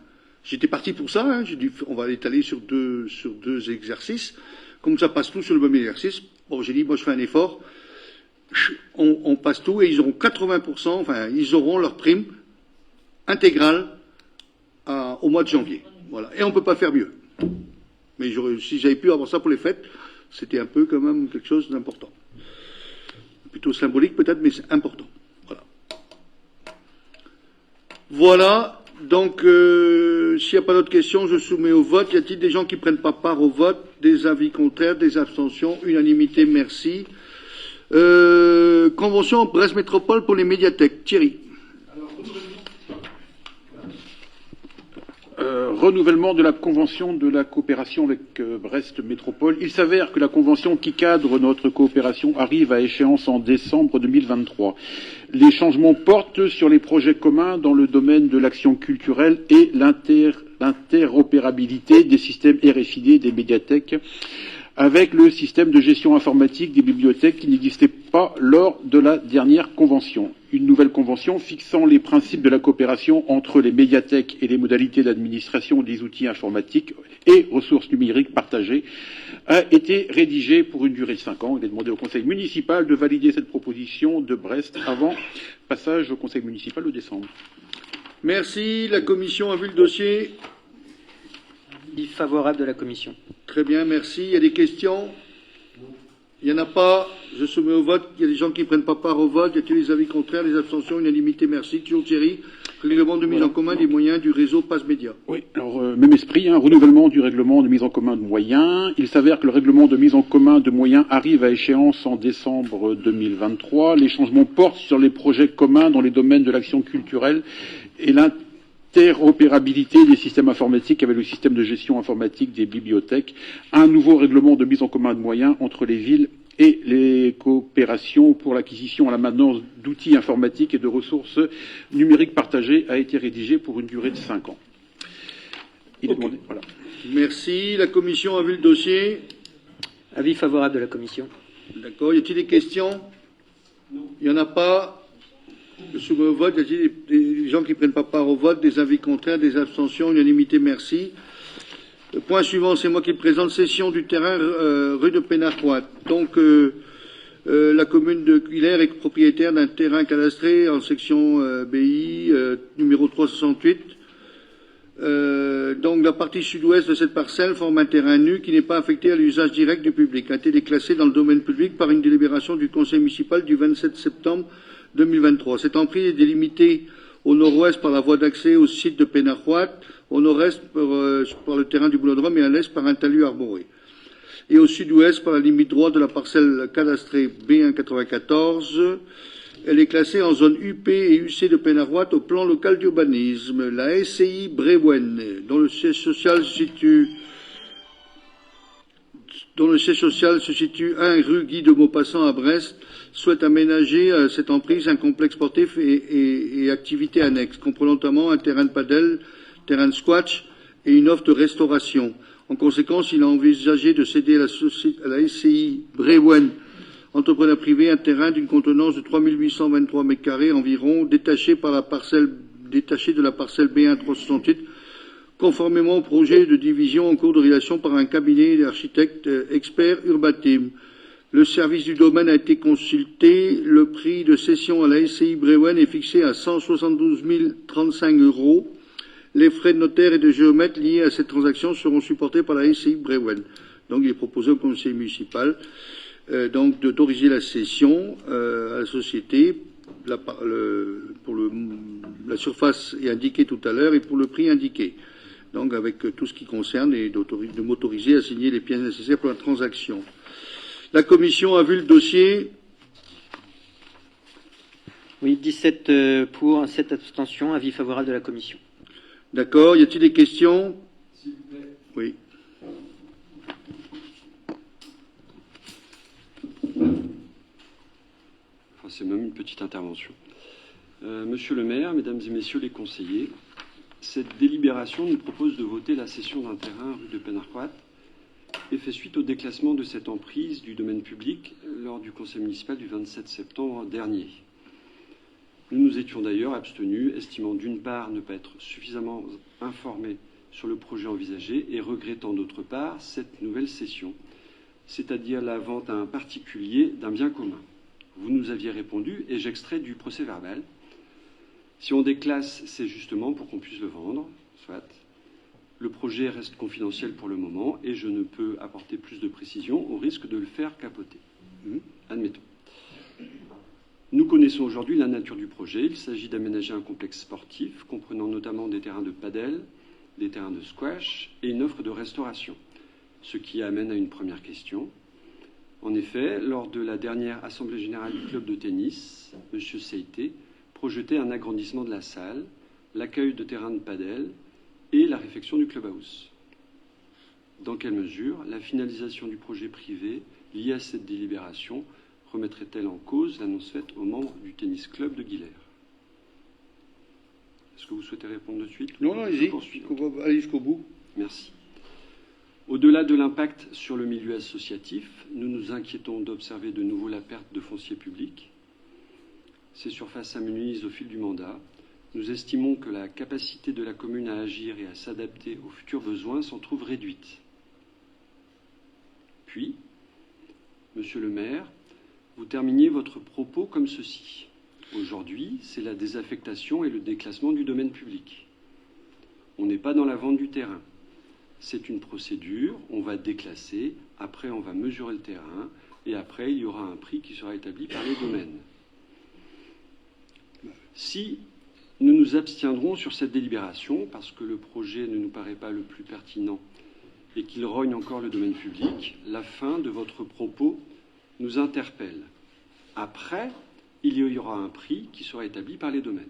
J'étais parti pour ça, j'ai dit on va l'étaler sur deux exercices. Comme ça passe tout sur le même exercice, j'ai dit moi je fais un effort, on passe tout et ils auront 80%, ils auront leur prime intégrale au mois de janvier. Voilà. Et on ne peut pas faire mieux. Mais si j'avais pu avoir ça pour les fêtes, c'était un peu quand même quelque chose d'important. Plutôt symbolique peut-être, mais c'est important. Voilà. Donc, s'il n'y a pas d'autres questions, je soumets au vote. Y a-t-il des gens qui ne prennent pas part au vote? Des avis contraires, des abstentions? Unanimité, merci. Convention Brest Métropole pour les médiathèques. Thierry. Renouvellement de la convention de la coopération avec Brest Métropole. Il s'avère que la convention qui cadre notre coopération arrive à échéance en décembre 2023. Les changements portent sur les projets communs dans le domaine de l'action culturelle et l'interopérabilité des systèmes RFID des médiathèques avec le système de gestion informatique des bibliothèques qui n'existait pas lors de la dernière convention. Une nouvelle convention fixant les principes de la coopération entre les médiathèques et les modalités d'administration des outils informatiques et ressources numériques partagées a été rédigée pour une durée de 5 ans. Il est demandé au Conseil municipal de valider cette proposition de Brest avant passage au Conseil municipal de décembre. Merci. La Commission a vu le dossier. Avis favorable de la Commission. Très bien, merci. Il y a des questions? Il n'y en a pas. Je soumets au vote. Il y a des gens qui ne prennent pas part au vote. Y a-t-il des avis contraires, des abstentions? Unanimité, merci. Toujours Thierry. Règlement de mise en commun des moyens du réseau Pass Média. Oui, alors même esprit, renouvellement du règlement de mise en commun de moyens. Il s'avère que le règlement de mise en commun de moyens arrive à échéance en décembre 2023. Les changements portent sur les projets communs dans les domaines de l'action culturelle et l'interopérabilité des systèmes informatiques avec le système de gestion informatique des bibliothèques, un nouveau règlement de mise en commun de moyens entre les villes et les coopérations pour l'acquisition et la maintenance d'outils informatiques et de ressources numériques partagées a été rédigé pour une durée de 5 ans. Il est demandé, voilà. Merci. La Commission a vu le dossier. Avis favorable de la Commission. D'accord. Y a-t-il des questions? Il n'y en a pas. Je soumets au vote. Y a-t-il des gens qui ne prennent pas part au vote? Des avis contraires, des abstentions? Unanimité, merci. Le point suivant, c'est moi qui le présente. Cession du terrain rue de Pénarroit. Donc, la commune de Guilher est propriétaire d'un terrain cadastré en section BI numéro 368. Donc, la partie sud-ouest de cette parcelle forme un terrain nu qui n'est pas affecté à l'usage direct du public. A été déclassé dans le domaine public par une délibération du conseil municipal du 27 septembre 2023. Cette emprise est délimitée au nord-ouest par la voie d'accès au site de Pénarroit, au nord-est par le terrain du Boulodrome et à l'est par un talus arboré. Et au sud-ouest par la limite droite de la parcelle cadastrée B194. Elle est classée en zone UP et UC de Pénarroit au plan local d'urbanisme. La SCI Brewen, dont le siège social se situe 1 rue Guy de Maupassant à Brest, souhaite aménager à cette emprise un complexe sportif et activités annexes, comprenant notamment un terrain de padel, terrain de squash et une offre de restauration. En conséquence, il a envisagé de céder à la SCI Brewen, entrepreneur privé, un terrain d'une contenance de 3823 m² environ, détaché de la parcelle B1 368, conformément au projet de division en cours de réalisation par un cabinet d'architectes experts Urbatim. Le service du domaine a été consulté. Le prix de cession à la SCI Brewen est fixé à 172 035 €. Les frais de notaire et de géomètre liés à cette transaction seront supportés par la SCI Brewen. Donc, il est proposé au conseil municipal d'autoriser la cession à la société. La surface est indiquée tout à l'heure et pour le prix indiqué. Donc, avec tout ce qui concerne et de m'autoriser à signer les pièces nécessaires pour la transaction. La Commission a vu le dossier. Oui, 17 pour, 7 abstentions. Avis favorable de la Commission. D'accord. Y a-t-il des questions? S'il vous plaît. Oui. Enfin, c'est même une petite intervention. Monsieur le maire, mesdames et messieurs les conseillers, cette délibération nous propose de voter la cession d'un terrain rue de Pénarroit et fait suite au déclassement de cette emprise du domaine public lors du conseil municipal du 27 septembre dernier. Nous nous étions d'ailleurs abstenus, estimant d'une part ne pas être suffisamment informés sur le projet envisagé et regrettant d'autre part cette nouvelle cession, c'est-à-dire la vente à un particulier d'un bien commun. Vous nous aviez répondu, et j'extrais du procès-verbal. Si on déclasse, c'est justement pour qu'on puisse le vendre, soit. Le projet reste confidentiel pour le moment et je ne peux apporter plus de précisions au risque de le faire capoter. Admettons. Nous connaissons aujourd'hui la nature du projet. Il s'agit d'aménager un complexe sportif comprenant notamment des terrains de padel, des terrains de squash et une offre de restauration. Ce qui amène à une première question. En effet, lors de la dernière Assemblée générale du club de tennis, M. Seité projetait un agrandissement de la salle, l'accueil de terrains de padel et la réfection du clubhouse. Dans quelle mesure la finalisation du projet privé lié à cette délibération remettrait-elle en cause l'annonce faite aux membres du tennis club de Guilher? Est-ce que vous souhaitez répondre de suite? Non, allez-y, allez jusqu'au bout. Merci. Au-delà de l'impact sur le milieu associatif, nous nous inquiétons d'observer de nouveau la perte de foncier public. Ces surfaces s'amenuisent au fil du mandat. Nous estimons que la capacité de la commune à agir et à s'adapter aux futurs besoins s'en trouve réduite. Puis, Monsieur le maire, vous terminiez votre propos comme ceci. Aujourd'hui, c'est la désaffectation et le déclassement du domaine public. On n'est pas dans la vente du terrain. C'est une procédure, on va déclasser, après on va mesurer le terrain, et après il y aura un prix qui sera établi par les domaines. Si nous nous abstiendrons sur cette délibération, parce que le projet ne nous paraît pas le plus pertinent et qu'il rogne encore le domaine public, la fin de votre propos nous interpelle. Après, il y aura un prix qui sera établi par les domaines.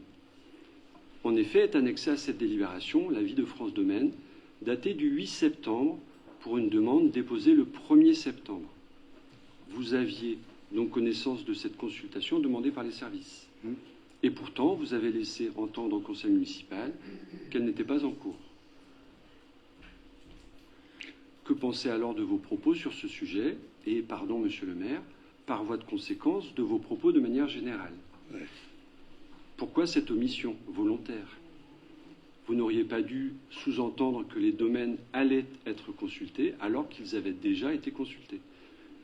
En effet, est annexé à cette délibération l'avis de France Domaine, daté du 8 septembre, pour une demande déposée le 1er septembre. Vous aviez donc connaissance de cette consultation demandée par les services. Et pourtant, vous avez laissé entendre au conseil municipal qu'elle n'était pas en cours. Que pensez alors de vos propos sur ce sujet et, pardon, monsieur le maire, par voie de conséquence, de vos propos de manière générale? Pourquoi cette omission volontaire? Vous n'auriez pas dû sous-entendre que les domaines allaient être consultés alors qu'ils avaient déjà été consultés.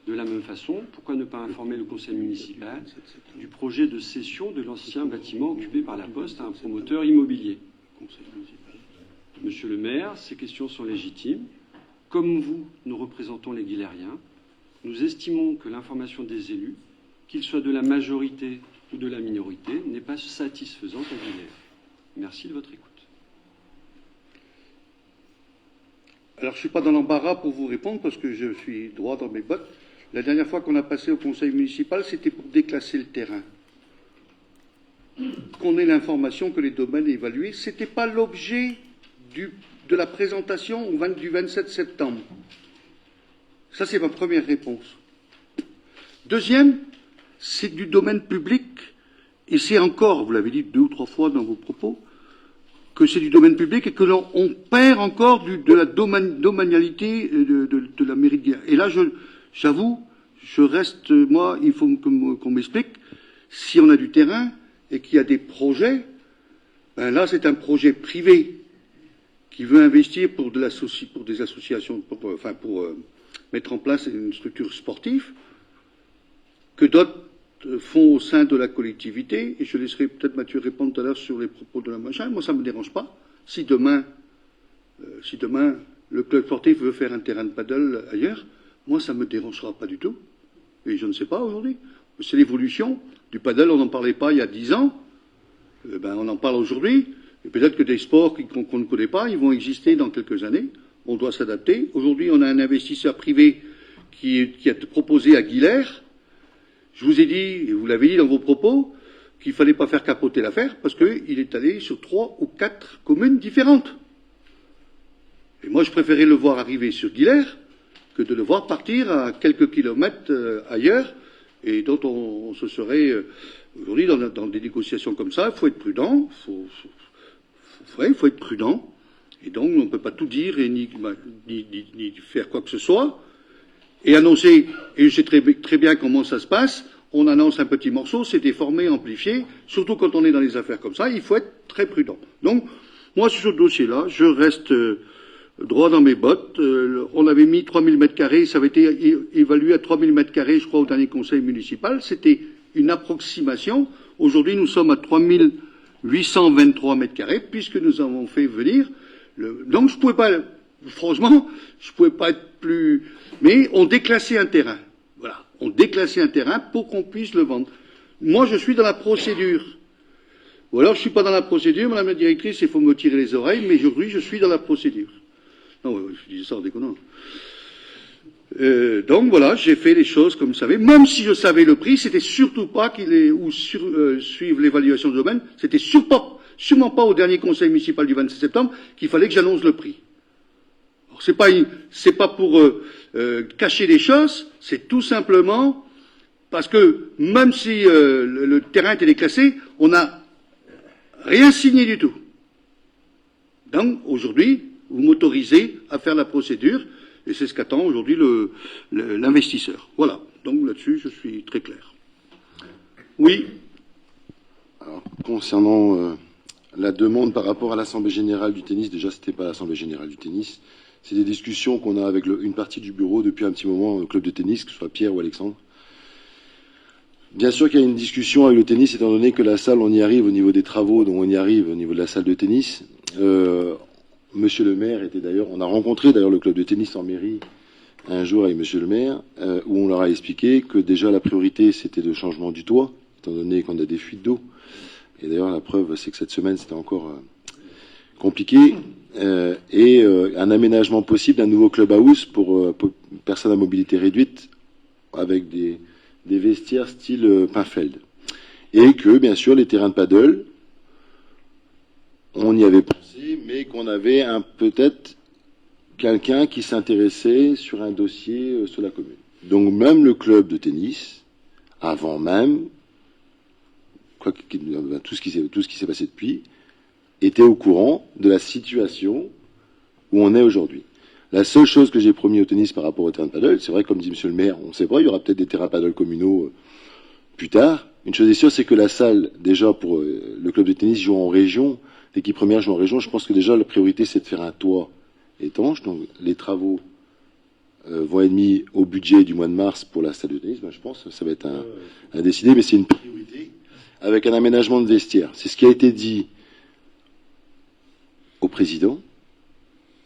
De la même façon, pourquoi ne pas informer le conseil municipal du projet de cession de l'ancien bâtiment occupé par la Poste à un promoteur immobilier? Monsieur le maire, ces questions sont légitimes. Comme vous, nous représentons les Guilhériens. Nous estimons que l'information des élus, qu'ils soient de la majorité ou de la minorité, n'est pas satisfaisante à Guilher. Merci de votre écoute. Alors, je ne suis pas dans l'embarras pour vous répondre parce que je suis droit dans mes bottes. La dernière fois qu'on a passé au conseil municipal, c'était pour déclasser le terrain. Qu'on ait l'information que les domaines évalués, ce n'était pas l'objet de la présentation du 27 septembre. Ça, c'est ma première réponse. Deuxième, c'est du domaine public, et c'est encore, vous l'avez dit 2 ou 3 fois dans vos propos, que c'est du domaine public et que l'on perd encore de la domanialité de la mairie de Guilher. Et là, j'avoue, je reste, moi, il faut qu'on m'explique, si on a du terrain et qu'il y a des projets, ben là, c'est un projet privé qui veut investir pour des associations, pour mettre en place une structure sportive, que d'autres font au sein de la collectivité, et je laisserai peut-être Mathieu répondre tout à l'heure sur les propos de la machin. Moi, ça ne me dérange pas. Si demain, le club sportif veut faire un terrain de paddle ailleurs, moi, ça ne me dérangera pas du tout. Et je ne sais pas aujourd'hui. C'est l'évolution du paddle, on n'en parlait pas il y a 10 ans. On en parle aujourd'hui. Et peut-être que des sports qu'on ne connaît pas, ils vont exister dans quelques années. On doit s'adapter. Aujourd'hui, on a un investisseur privé qui a proposé à Guilher. Je vous ai dit, et vous l'avez dit dans vos propos, qu'il ne fallait pas faire capoter l'affaire parce qu'il est allé sur 3 ou 4 communes différentes. Et moi, je préférais le voir arriver sur Guilher que de le voir partir à quelques kilomètres ailleurs, et dont on se serait... Aujourd'hui, dans des négociations comme ça, il faut être prudent, il faut être prudent, et donc on ne peut pas tout dire et ni faire quoi que ce soit, et annoncer, et je sais très bien comment ça se passe, on annonce un petit morceau, c'est déformé, amplifié, surtout quand on est dans les affaires comme ça, il faut être très prudent. Donc, moi, sur ce dossier-là, je reste droit dans mes bottes. On avait mis 3000 m², ça avait été évalué à 3000 m², je crois, au dernier conseil municipal. C'était une approximation. Aujourd'hui, nous sommes à 3823 m², puisque nous avons fait venir donc, je pouvais pas, franchement, je pouvais pas être plus... Mais on déclassait un terrain. Voilà. On déclassait un terrain pour qu'on puisse le vendre. Moi, je suis dans la procédure. Ou alors, je suis pas dans la procédure, madame la directrice, il faut me tirer les oreilles, mais aujourd'hui, je suis dans la procédure. Non, je dis ça en déconnant. Donc voilà, j'ai fait les choses comme vous savez. Même si je savais le prix, c'était surtout pas suivre l'évaluation de domaine. C'était sûrement pas au dernier conseil municipal du 27 septembre qu'il fallait que j'annonce le prix. C'est pas pour cacher les choses, c'est tout simplement parce que même si le terrain était déclassé, on n'a rien signé du tout. Donc aujourd'hui, vous m'autorisez à faire la procédure. Et c'est ce qu'attend aujourd'hui l'investisseur. Voilà. Donc là-dessus, je suis très clair. Oui. Alors, concernant la demande par rapport à l'Assemblée Générale du Tennis, déjà, c'était pas l'Assemblée Générale du Tennis. C'est des discussions qu'on a avec une partie du bureau depuis un petit moment au club de tennis, que ce soit Pierre ou Alexandre. Bien sûr qu'il y a une discussion avec le tennis, étant donné que la salle, on y arrive au niveau des travaux, donc on y arrive au niveau de la salle de tennis. Monsieur le maire était d'ailleurs, on a rencontré d'ailleurs le club de tennis en mairie un jour avec monsieur le maire, où on leur a expliqué que déjà la priorité c'était le changement du toit, étant donné qu'on a des fuites d'eau. Et d'ailleurs la preuve c'est que cette semaine c'était encore compliqué, et un aménagement possible d'un nouveau clubhouse pour personnes à mobilité réduite avec des vestiaires style Pinfeld. Et que bien sûr les terrains de paddle, on y avait pensé, mais qu'on avait peut-être quelqu'un qui s'intéressait sur un dossier sur la commune. Donc même le club de tennis, avant même, tout ce qui s'est passé depuis, était au courant de la situation où on est aujourd'hui. La seule chose que j'ai promis au tennis par rapport au terrain de paddle, c'est vrai, comme dit monsieur le maire, on sait pas, il y aura peut-être des terrains de paddle communaux plus tard. Une chose est sûre, c'est que la salle, déjà pour le club de tennis, joue en région. L'équipe première joue en région. Je pense que déjà la priorité c'est de faire un toit étanche. Donc les travaux vont être mis au budget du mois de mars pour la salle de tennis. Ben, je pense que ça va être un décidé, mais c'est une priorité avec un aménagement de vestiaire. C'est ce qui a été dit au président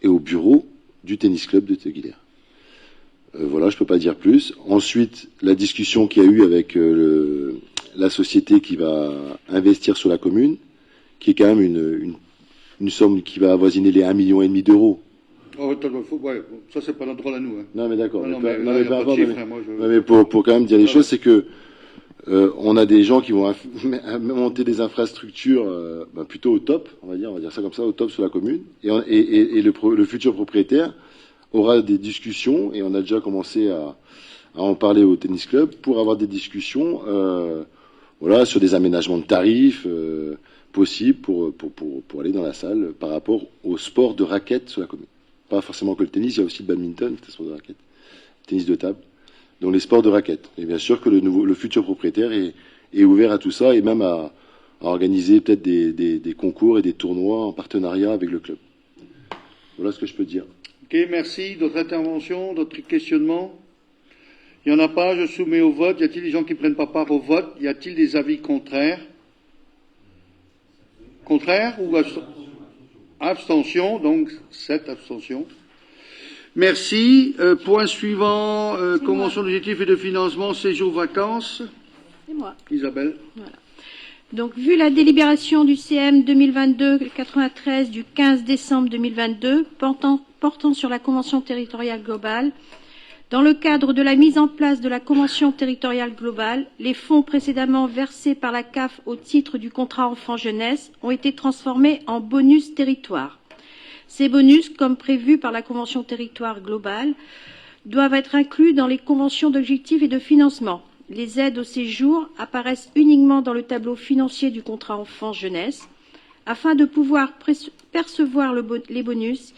et au bureau du tennis club de Teguillère. Voilà, je peux pas dire plus. Ensuite, la discussion qu'il y a eu avec la société qui va investir sur la commune, qui est quand même une somme qui va avoisiner les 1,5 million d'euros. Oh, ouais, ça c'est pas notre rôle à nous. Hein. Non mais d'accord. Mais pour quand même dire les choses, c'est que on a des gens qui vont monter des infrastructures plutôt au top, on va dire ça comme ça, au top sur la commune. Et le futur propriétaire aura des discussions, et on a déjà commencé à en parler au tennis club pour avoir des discussions voilà, sur des aménagements de tarifs possibles pour aller dans la salle par rapport au sport de raquette sur la commune. Pas forcément que le tennis, il y a aussi le badminton, le sport de raquette, le tennis de table, donc les sports de raquette. Et bien sûr que le futur propriétaire est ouvert à tout ça, et même à organiser peut-être des concours et des tournois en partenariat avec le club. Voilà ce que je peux dire. Ok, merci. D'autres interventions, d'autres questionnements? Il n'y en a pas, je soumets au vote. Y a-t-il des gens qui ne prennent pas part au vote? Y a-t-il des avis contraires? Contraires ou abstention? Donc 7 abstentions. Merci. Point suivant, convention d'objectifs et de financement, séjour vacances. C'est moi. Isabelle. Voilà. Donc, vu la délibération du CM 2022-93 du 15 décembre 2022 portant sur la Convention territoriale globale, dans le cadre de la mise en place de la Convention territoriale globale, les fonds précédemment versés par la CAF au titre du contrat enfant-jeunesse ont été transformés en bonus territoire. Ces bonus, comme prévu par la Convention territoire globale, doivent être inclus dans les conventions d'objectifs et de financement. Les aides au séjour apparaissent uniquement dans le tableau financier du contrat enfant-jeunesse. Afin de pouvoir percevoir les bonus,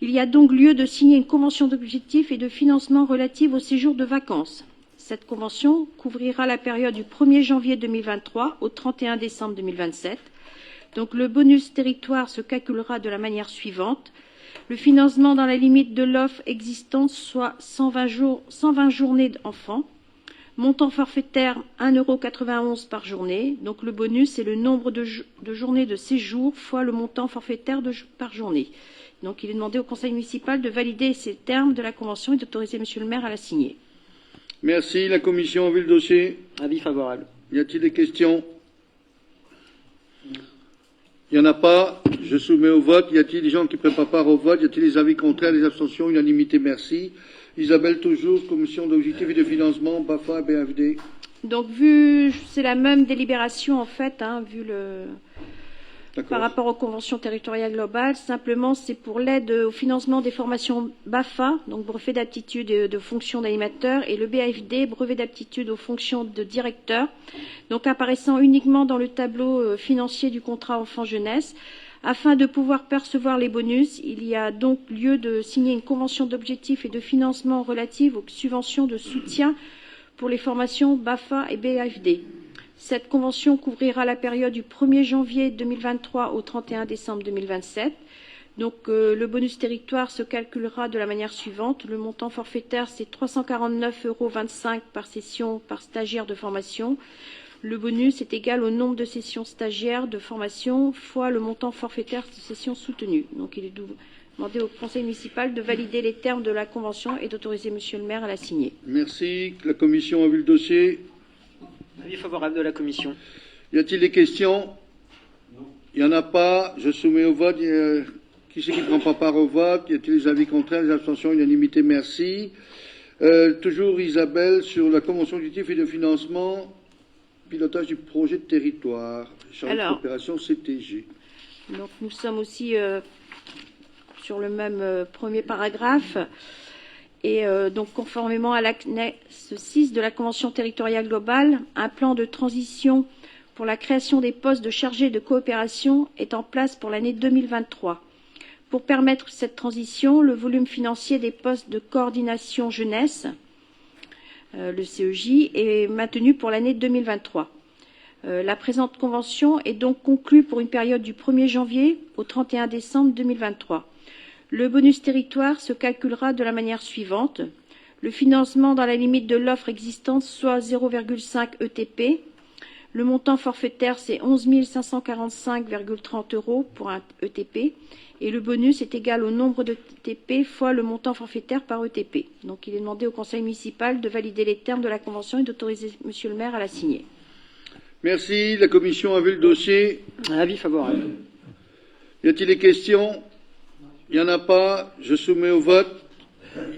il y a donc lieu de signer une convention d'objectifs et de financement relative au séjour de vacances. Cette convention couvrira la période du 1er janvier 2023 au 31 décembre 2027. Donc le bonus territoire se calculera de la manière suivante. Le financement dans la limite de l'offre existante, soit 120 journées d'enfants. Montant forfaitaire 1,91 € par journée. Donc le bonus, c'est le nombre de journées de séjour fois le montant forfaitaire par journée. Donc il est demandé au conseil municipal de valider ces termes de la convention et d'autoriser monsieur le maire à la signer. Merci. La commission a vu le dossier. Avis favorable. Y a-t-il des questions? Il n'y en a pas. Je soumets au vote. Y a-t-il des gens qui prennent pas part au vote? Y a-t-il des avis contraires, des abstentions? Unanimité, merci. Isabelle, toujours, commission d'objectifs et de financement, BAFA, BFD. Donc, c'est la même délibération, en fait, vu par rapport aux conventions territoriales globales. Simplement, c'est pour l'aide au financement des formations BAFA, donc brevet d'aptitude de fonction d'animateur, et le BAFD, brevet d'aptitude aux fonctions de directeur, donc apparaissant uniquement dans le tableau financier du contrat enfant-jeunesse. Afin de pouvoir percevoir les bonus, il y a donc lieu de signer une convention d'objectifs et de financement relative aux subventions de soutien pour les formations BAFA et BAFD. Cette convention couvrira la période du 1er janvier 2023 au 31 décembre 2027. Donc, le bonus territoire se calculera de la manière suivante. Le montant forfaitaire, c'est 349,25 € par session par stagiaire de formation. Le bonus est égal au nombre de sessions stagiaires de formation fois le montant forfaitaire de sessions soutenues. Donc, il est demandé au conseil municipal de valider les termes de la convention et d'autoriser monsieur le maire à la signer. Merci. La commission a vu le dossier. Avis favorable de la commission. Y a-t-il des questions? Il n'y en a pas. Je soumets au vote. Qui c'est qui ne prend pas part au vote? Y a-t-il des avis contraires, des abstentions? Unanimité, merci. Toujours Isabelle sur la convention d'objectifs et de financement, pilotage du projet de territoire, chargé de coopération CTG. Donc nous sommes aussi sur le même premier paragraphe. Et donc, conformément à l'annexe 6 de la Convention territoriale globale, un plan de transition pour la création des postes de chargés de coopération est en place pour l'année 2023. Pour permettre cette transition, le volume financier des postes de coordination jeunesse, le CEJ, est maintenu pour l'année 2023. La présente convention est donc conclue pour une période du 1er janvier au 31 décembre 2023. Le bonus territoire se calculera de la manière suivante. Le financement dans la limite de l'offre existante, soit 0,5 ETP. Le montant forfaitaire, c'est 11 545,30 € pour un ETP. Et le bonus est égal au nombre d'ETP fois le montant forfaitaire par ETP. Donc, il est demandé au conseil municipal de valider les termes de la convention et d'autoriser monsieur le maire à la signer. Merci. La commission a vu le dossier. Avis favorable. Y a-t-il des questions? Il n'y en a pas. Je soumets au vote.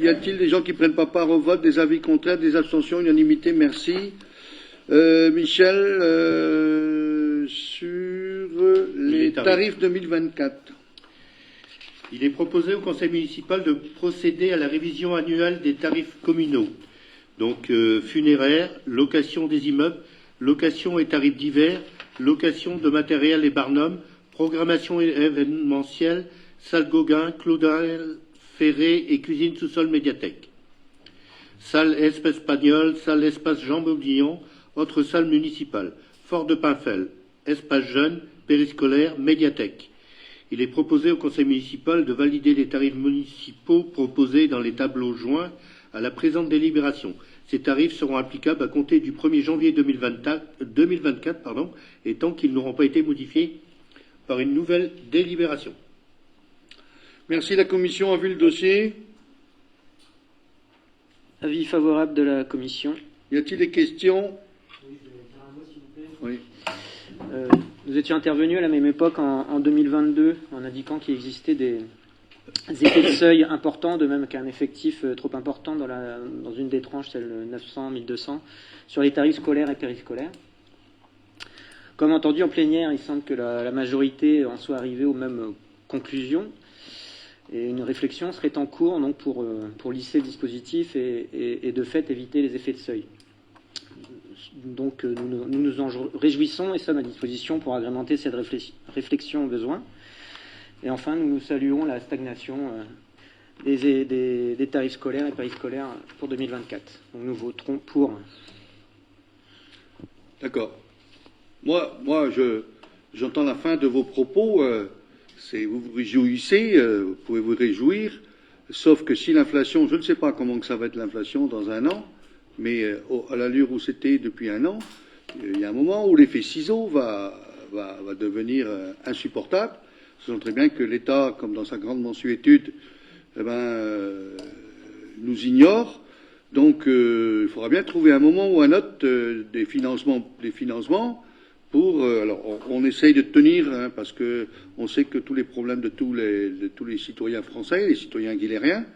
Y a-t-il des gens qui ne prennent pas part au vote? Des avis contraires, des abstentions? Unanimité, merci. Michel, sur les tarifs 2024. Il est proposé au conseil municipal de procéder à la révision annuelle des tarifs communaux. Donc, funéraires, location des immeubles, location et tarifs divers, location de matériel et barnum, programmation événementielle, salle Gauguin, Claudel, Ferré et cuisine sous-sol médiathèque. Salle espace espagnol, salle espace Jean Beaudillon, autre salle municipale, Fort de Pinfel, espace jeune, périscolaire, médiathèque. Il est proposé au conseil municipal de valider les tarifs municipaux proposés dans les tableaux joints à la présente délibération. Ces tarifs seront applicables à compter du 1er janvier 2024, et tant qu'ils n'auront pas été modifiés par une nouvelle délibération. Merci. La commission a vu le dossier. Avis favorable de la commission. Y a-t-il des questions? Oui. Nous étions intervenus à la même époque en 2022 en indiquant qu'il existait des effets de seuil importants, de même qu'un effectif trop important dans une des tranches, celle 900-1200, sur les tarifs scolaires et périscolaires. Comme entendu en plénière, il semble que la majorité en soit arrivée aux mêmes conclusions. Et une réflexion serait en cours donc, pour lisser le dispositif et de fait éviter les effets de seuil. Donc nous nous en réjouissons et sommes à disposition pour agrémenter cette réflexion au besoin. Et enfin, nous saluons la stagnation des tarifs scolaires et périscolaires pour 2024. Donc nous voterons pour. D'accord. Moi, j'entends la fin de vos propos. Vous vous réjouissez, vous pouvez vous réjouir, sauf que si l'inflation, je ne sais pas comment que ça va être l'inflation dans un an, mais à l'allure où c'était depuis un an, il y a un moment où l'effet ciseau va devenir insupportable. Sachant très bien que l'État, comme dans sa grande mansuétude, nous ignore. Donc, il faudra bien trouver un moment ou un autre des financements pour. Alors, on essaye de tenir, hein, parce que on sait que tous les problèmes de tous les citoyens français, les citoyens guilériens,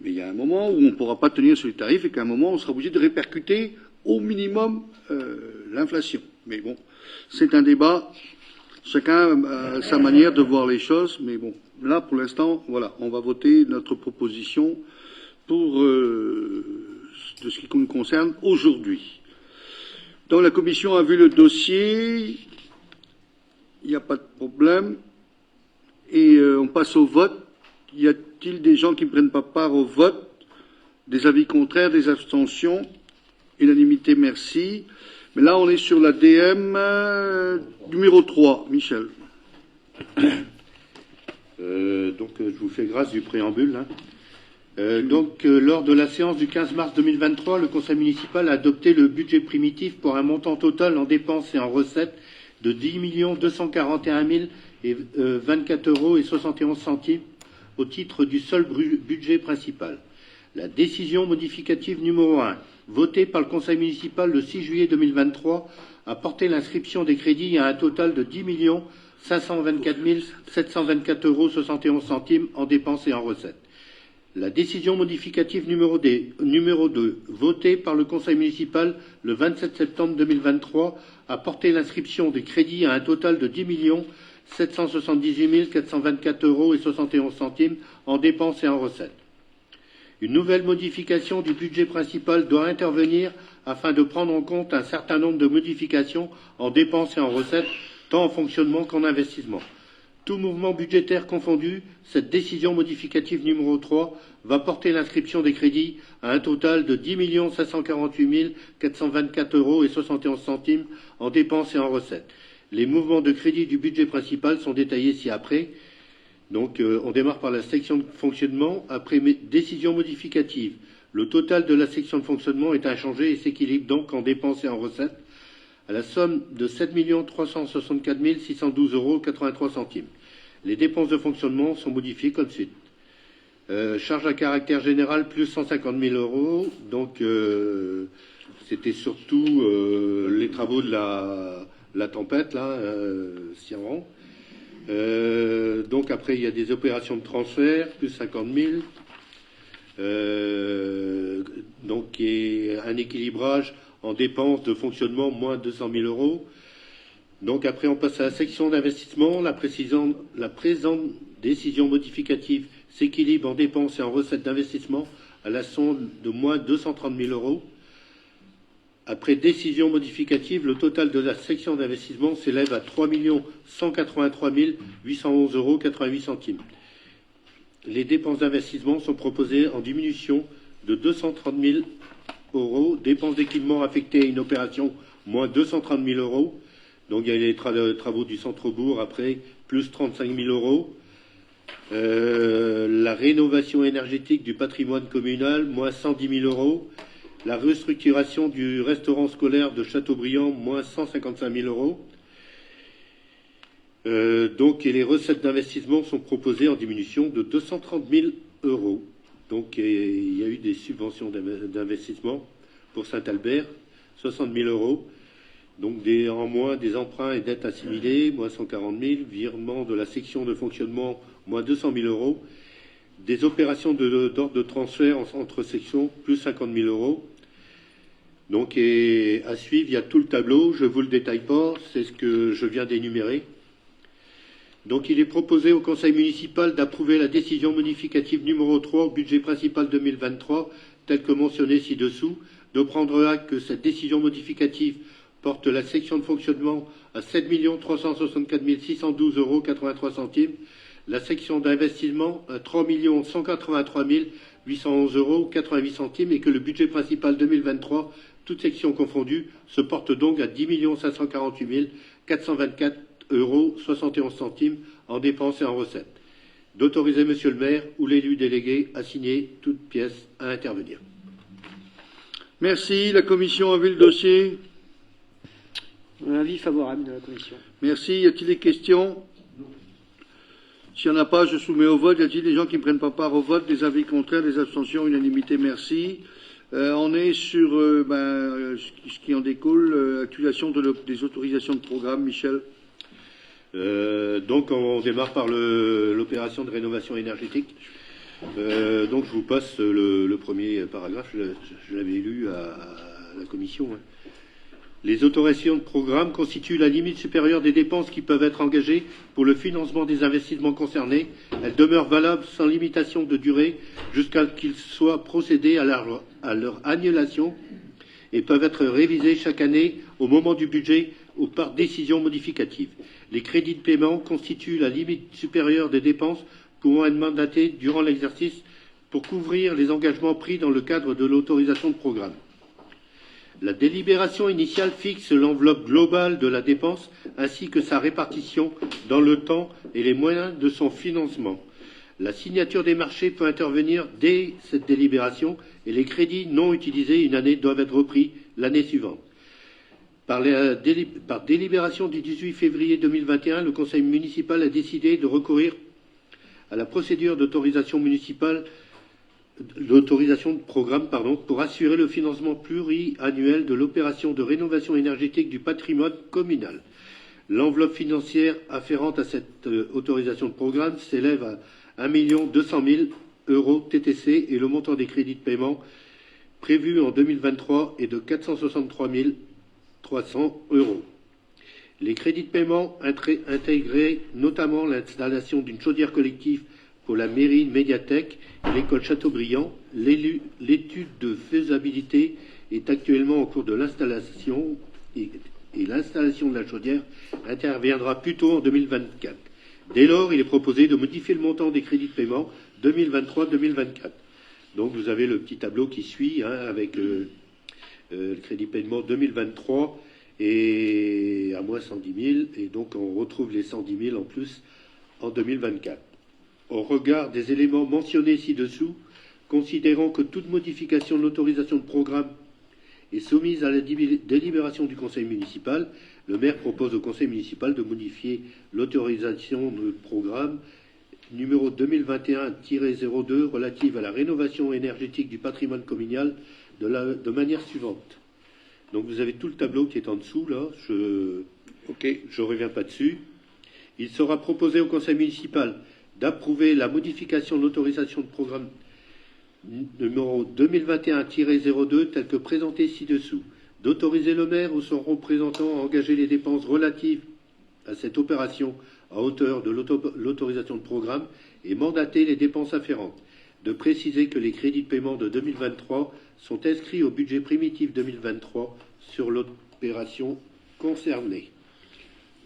mais il y a un moment où on ne pourra pas tenir sur les tarifs et qu'à un moment, on sera obligé de répercuter au minimum l'inflation. Mais bon, c'est un débat. Chacun a sa manière de voir les choses, mais bon, là, pour l'instant, voilà, on va voter notre proposition pour de ce qui nous concerne aujourd'hui. Donc la commission a vu le dossier, il n'y a pas de problème, et on passe au vote. Y a-t-il des gens qui ne prennent pas part au vote? Des avis contraires, des abstentions? Unanimité, merci. Mais là, on est sur la DM numéro 3. Michel. Je vous fais grâce du préambule. Lors de la séance du 15 mars 2023, le Conseil municipal a adopté le budget primitif pour un montant total en dépenses et en recettes de 10 241 024 € et 71 centimes au titre du seul budget principal. La décision modificative numéro 1, votée par le Conseil municipal le 6 juillet 2023, a porté l'inscription des crédits à un total de 10 524 724 € 71 centimes en dépenses et en recettes. La décision modificative numéro 2, votée par le Conseil municipal le 27 septembre 2023, a porté l'inscription des crédits à un total de 10 778 424 € et 71 centimes en dépenses et en recettes. Une nouvelle modification du budget principal doit intervenir afin de prendre en compte un certain nombre de modifications en dépenses et en recettes, tant en fonctionnement qu'en investissement. Tout mouvement budgétaire confondu, cette décision modificative numéro 3 va porter l'inscription des crédits à un total de 10 548 424 € et 71 centimes en dépenses et en recettes. Les mouvements de crédit du budget principal sont détaillés ci-après. Donc, on démarre par la section de fonctionnement. Après décision modificative, le total de la section de fonctionnement est inchangé et s'équilibre donc en dépenses et en recettes à la somme de 7 364 612 € 83 centimes. Les dépenses de fonctionnement sont modifiées comme suit. Charge à caractère général, plus 150 000 €. Donc, c'était surtout les travaux de la tempête, là, Siran. Donc après, il y a des opérations de transfert, plus 50 000. Donc, et un équilibrage en dépenses de fonctionnement, moins 200 000 €. Donc après, on passe à la section d'investissement. La présente décision modificative s'équilibre en dépenses et en recettes d'investissement à la somme de moins 230 000 €. Après décision modificative, le total de la section d'investissement s'élève à 3 183 811 € 88 centimes. Les dépenses d'investissement sont proposées en diminution de 230 000 €. Dépenses d'équipement affectées à une opération, moins 230 000 €. Donc il y a les travaux du centre-bourg, après, plus 35 000 €. La rénovation énergétique du patrimoine communal, moins 110 000 €. La restructuration du restaurant scolaire de Châteaubriand, moins 155 000 €. Donc, et les recettes d'investissement sont proposées en diminution de 230 000 €. Donc, il y a eu des subventions d'investissement pour Saint-Albert, 60 000 €. Donc, en moins des emprunts et dettes assimilées, moins 140 000. Virement de la section de fonctionnement, moins 200 000 €. Des opérations d'ordre de transfert entre sections, plus 50 000 €. Donc, et à suivre, il y a tout le tableau. Je ne vous le détaille pas, c'est ce que je viens d'énumérer. Donc, il est proposé au Conseil municipal d'approuver la décision modificative numéro 3 au budget principal 2023, telle que mentionnée ci-dessous, de prendre acte que cette décision modificative porte la section de fonctionnement à 7 364 612 € 83 centimes, la section d'investissement à 3 183 811 € 88 centimes et que le budget principal 2023, toutes sections confondues, se porte donc à 10 548 424 € 71 centimes en dépenses et en recettes. D'autoriser Monsieur le maire ou l'élu délégué à signer toute pièce à intervenir. Merci. La commission a vu le dossier. Avis favorable de la commission. Merci. Y a-t-il des questions? S'il n'y en a pas, je soumets au vote. Y a-t-il des gens qui ne prennent pas part au vote? Des avis contraires, des abstentions? Unanimité, merci. On est sur ce qui en découle, actualisation des autorisations de programme, Michel. Donc on démarre par l'opération de rénovation énergétique. Donc je vous passe le premier paragraphe, je l'avais lu à la commission. Les autorisations de programme constituent la limite supérieure des dépenses qui peuvent être engagées pour le financement des investissements concernés. Elles demeurent valables sans limitation de durée jusqu'à ce qu'il soit procédé à leur annulation et peuvent être révisées chaque année au moment du budget ou par décision modificative. Les crédits de paiement constituent la limite supérieure des dépenses pouvant être mandatées durant l'exercice pour couvrir les engagements pris dans le cadre de l'autorisation de programme. La délibération initiale fixe l'enveloppe globale de la dépense ainsi que sa répartition dans le temps et les moyens de son financement. La signature des marchés peut intervenir dès cette délibération et les crédits non utilisés une année doivent être repris l'année suivante. Par délibération du 18 février 2021, le Conseil municipal a décidé de recourir à la procédure d'autorisation municipale de programme pour assurer le financement pluriannuel de l'opération de rénovation énergétique du patrimoine communal. L'enveloppe financière afférente à cette autorisation de programme s'élève à 1 200 000 € TTC et le montant des crédits de paiement prévu en 2023 est de 463 300 €. Les crédits de paiement intégraient notamment l'installation d'une chaudière collective pour la mairie médiathèque et l'école Chateaubriand. L'étude de faisabilité est actuellement en cours de l'installation et l'installation de la chaudière interviendra plutôt en 2024. Dès lors, il est proposé de modifier le montant des crédits de paiement 2023-2024. Donc vous avez le petit tableau qui suit avec le crédit de paiement 2023 et à moins 110 000 et donc on retrouve les 110 000 en plus en 2024. Au regard des éléments mentionnés ci-dessous, considérant que toute modification de l'autorisation de programme est soumise à la délibération du conseil municipal, le maire propose au conseil municipal de modifier l'autorisation de programme numéro 2021-02 relative à la rénovation énergétique du patrimoine communal de manière suivante. Donc vous avez tout le tableau qui est en dessous, là, je ne reviens pas dessus. Il sera proposé au conseil municipal d'approuver la modification de l'autorisation de programme numéro 2021-02 telle que présentée ci-dessous, d'autoriser le maire ou son représentant à engager les dépenses relatives à cette opération à hauteur de l'autorisation de programme et mandater les dépenses afférentes, de préciser que les crédits de paiement de 2023 sont inscrits au budget primitif 2023 sur l'opération concernée.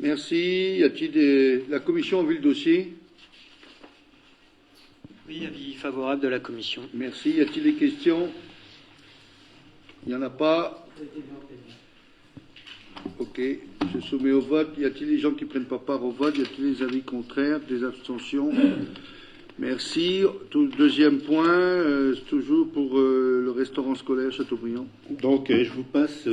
Merci. Y a-t-il la commission a vu le dossier? Oui, avis favorable de la commission. Merci. Y a-t-il des questions? Il n'y en a pas. Ok. Je soumets au vote. Y a-t-il des gens qui ne prennent pas part au vote? Y a-t-il des avis contraires, des abstentions? Merci. Deuxième point, toujours pour le restaurant scolaire Chateaubriand. Donc, je vous passe sur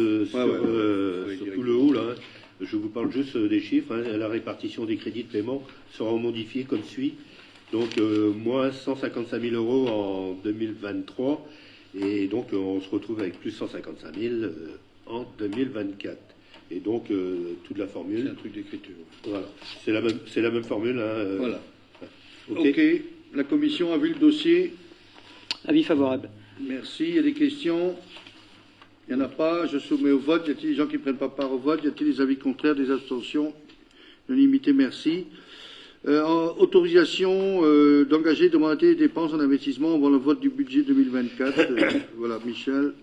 tout le haut, là. Je vous parle juste des chiffres. La répartition des crédits de paiement sera modifiée comme suit. Donc, moins 155 000 € en 2023. Et donc, on se retrouve avec plus 155 000 en 2024. Et donc, toute la formule. C'est un truc d'écriture. Voilà. C'est la même formule. Voilà. OK. La commission a vu le dossier. Avis favorable. Merci. Il y a des questions? Il n'y en a pas. Je soumets au vote. Y a-t-il des gens qui ne prennent pas part au vote? Y a-t-il des avis contraires, des abstentions? Unanimité, merci. Autorisation d'engager, de mandater les dépenses en investissement avant le vote du budget 2024. Voilà, Michel.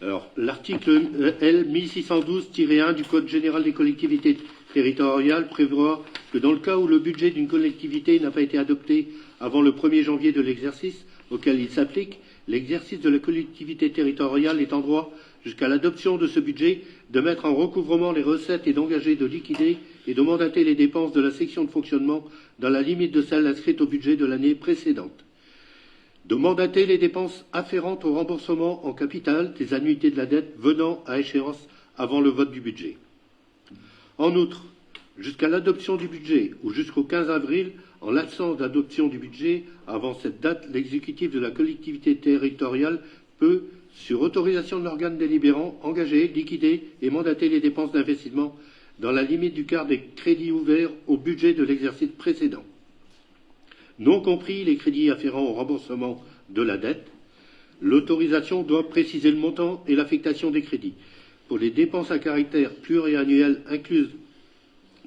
Alors, l'article L 1612-1 du Code général des collectivités territoriales prévoit que dans le cas où le budget d'une collectivité n'a pas été adopté avant le 1er janvier de l'exercice auquel il s'applique, l'exercice de la collectivité territoriale est en droit, jusqu'à l'adoption de ce budget, de mettre en recouvrement les recettes et d'engager, de liquider et de mandater les dépenses de la section de fonctionnement dans la limite de celles inscrites au budget de l'année précédente. De mandater les dépenses afférentes au remboursement en capital des annuités de la dette venant à échéance avant le vote du budget. En outre, jusqu'à l'adoption du budget ou jusqu'au 15 avril, en l'absence d'adoption du budget, avant cette date, l'exécutif de la collectivité territoriale peut, sur autorisation de l'organe délibérant, engager, liquider et mandater les dépenses d'investissement dans la limite du quart des crédits ouverts au budget de l'exercice précédent, non compris les crédits afférents au remboursement de la dette. L'autorisation doit préciser le montant et l'affectation des crédits. Pour les dépenses à caractère pluriannuel incluses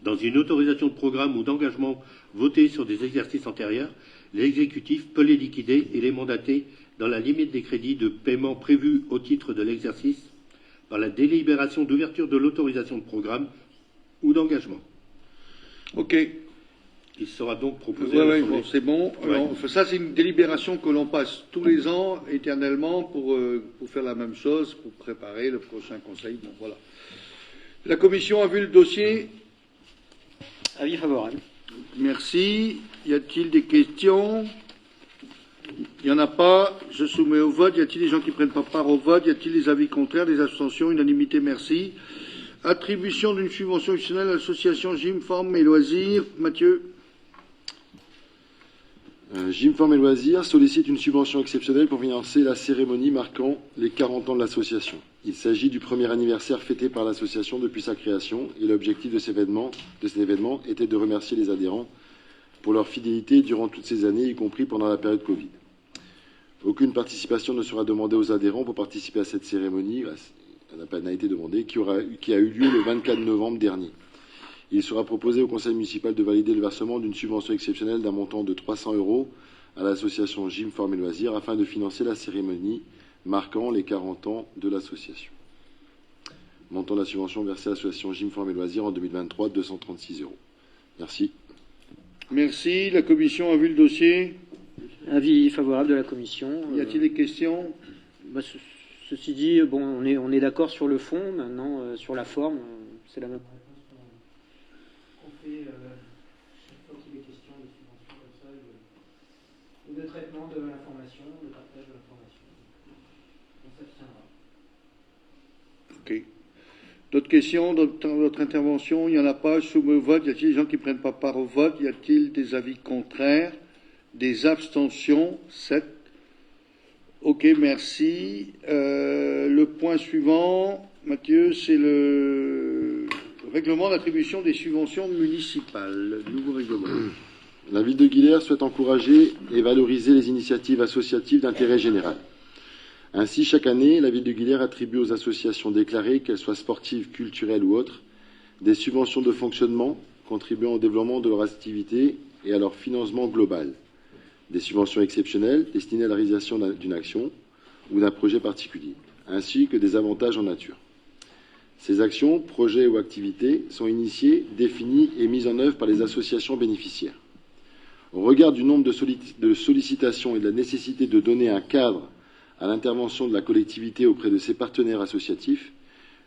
dans une autorisation de programme ou d'engagement votée sur des exercices antérieurs, l'exécutif peut les liquider et les mandater dans la limite des crédits de paiement prévus au titre de l'exercice par la délibération d'ouverture de l'autorisation de programme ou d'engagement. OK. Il sera donc proposé. Oui, bon, c'est bon. Alors, ça, c'est une délibération que l'on passe tous les ans, éternellement, pour faire la même chose, pour préparer le prochain conseil. Bon, voilà. La commission a vu le dossier. Avis favorable. Merci. Y a-t-il des questions? Il n'y en a pas. Je soumets au vote. Y a-t-il des gens qui ne prennent pas part au vote? Y a-t-il des avis contraires, des abstentions? Unanimité, merci. Attribution d'une subvention additionnelle à l'association Gym, Forme et Loisirs. Mathieu. Gym, Forme et Loisirs sollicite une subvention exceptionnelle pour financer la cérémonie marquant les 40 ans de l'association. Il s'agit du premier anniversaire fêté par l'association depuis sa création et l'objectif de cet événement était de remercier les adhérents pour leur fidélité durant toutes ces années, y compris pendant la période Covid. Aucune participation ne sera demandée aux adhérents pour participer à cette cérémonie, elle n'a été demandée, qui a eu lieu le 24 novembre dernier. Il sera proposé au conseil municipal de valider le versement d'une subvention exceptionnelle d'un montant de 300 € à l'association Gym, Forme et Loisirs afin de financer la cérémonie marquant les 40 ans de l'association. Montant de la subvention versée à l'association Gym, Forme et Loisirs en 2023, 236 €. Merci. Merci. La commission a vu le dossier. Avis favorable de la commission. Y a-t-il des questions? Ceci dit, bon, on est d'accord sur le fond. Maintenant, sur la forme, c'est la même réponse qu'on fait chaque fois qu'il est question de subventions comme ça, ou de traitement de l'information, de partage de l'information. On s'abstiendra. OK. D'autres questions, d'autres interventions? Il n'y en a pas. Je soumets au vote. Y a-t-il des gens qui ne prennent pas part au vote? Y a-t-il des avis contraires? Des abstentions? 7. OK, merci. Le point suivant, Mathieu, c'est le règlement d'attribution des subventions municipales. Nouveau règlement. La ville de Guilher souhaite encourager et valoriser les initiatives associatives d'intérêt général. Ainsi, chaque année, la ville de Guilher attribue aux associations déclarées, qu'elles soient sportives, culturelles ou autres, des subventions de fonctionnement contribuant au développement de leur activité et à leur financement global. Des subventions exceptionnelles destinées à la réalisation d'une action ou d'un projet particulier, ainsi que des avantages en nature. Ces actions, projets ou activités sont initiées, définies et mises en œuvre par les associations bénéficiaires. Au regard du nombre de sollicitations et de la nécessité de donner un cadre à l'intervention de la collectivité auprès de ses partenaires associatifs,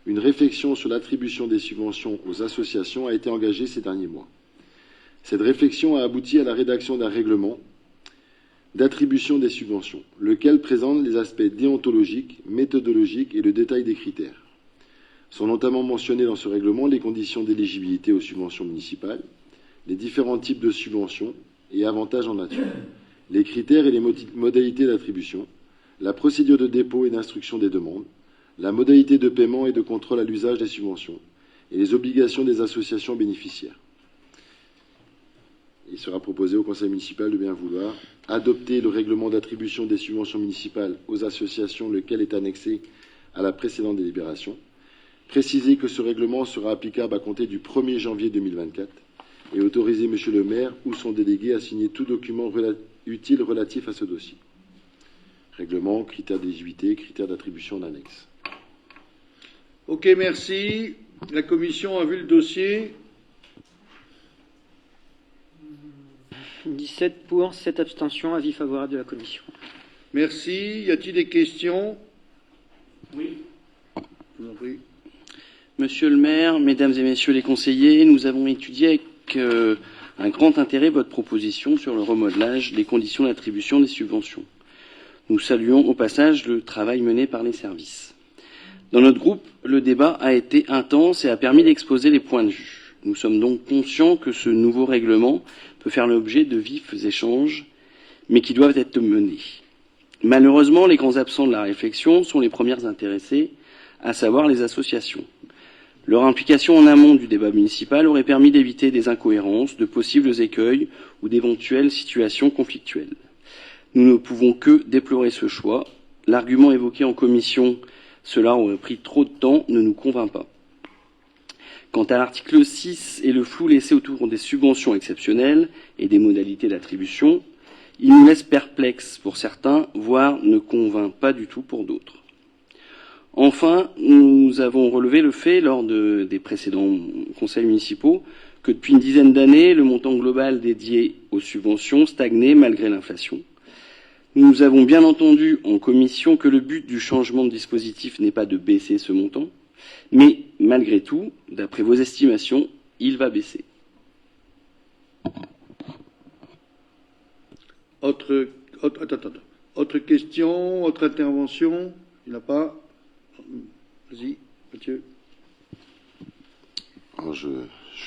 une réflexion sur l'attribution des subventions aux associations a été engagée ces derniers mois. Cette réflexion a abouti à la rédaction d'un règlement d'attribution des subventions, lequel présente les aspects déontologiques, méthodologiques et le détail des critères. Sont notamment mentionnés dans ce règlement les conditions d'éligibilité aux subventions municipales, les différents types de subventions et avantages en nature, les critères et les modalités d'attribution, la procédure de dépôt et d'instruction des demandes, la modalité de paiement et de contrôle à l'usage des subventions, et les obligations des associations bénéficiaires. Il sera proposé au conseil municipal de bien vouloir adopter le règlement d'attribution des subventions municipales aux associations, lequel est annexé à la précédente délibération. Préciser que ce règlement sera applicable à compter du 1er janvier 2024 et autoriser M. le maire ou son délégué à signer tout document utile relatif à ce dossier. Règlement, critères d'éligibilité, critères d'attribution en annexe. OK, merci. La commission a vu le dossier. 17 pour, 7 abstentions, avis favorable de la commission. Merci. Y a-t-il des questions? Oui. Je vous en prie. Monsieur le maire, mesdames et messieurs les conseillers, nous avons étudié avec un grand intérêt votre proposition sur le remodelage des conditions d'attribution des subventions. Nous saluons au passage le travail mené par les services. Dans notre groupe, le débat a été intense et a permis d'exposer les points de vue. Nous sommes donc conscients que ce nouveau règlement peut faire l'objet de vifs échanges, mais qui doivent être menés. Malheureusement, les grands absents de la réflexion sont les premières intéressées, à savoir les associations. Leur implication en amont du débat municipal aurait permis d'éviter des incohérences, de possibles écueils ou d'éventuelles situations conflictuelles. Nous ne pouvons que déplorer ce choix. L'argument évoqué en commission, cela aurait pris trop de temps, ne nous convainc pas. Quant à l'article 6 et le flou laissé autour des subventions exceptionnelles et des modalités d'attribution, il nous laisse perplexes pour certains, voire ne convainc pas du tout pour d'autres. Enfin, nous avons relevé le fait, lors des précédents conseils municipaux, que depuis une dizaine d'années, le montant global dédié aux subventions stagnait malgré l'inflation. Nous avons bien entendu en commission que le but du changement de dispositif n'est pas de baisser ce montant, mais malgré tout, d'après vos estimations, il va baisser. Autre question, autre intervention? Il n'y en a pas? Vas-y, Mathieu. Alors je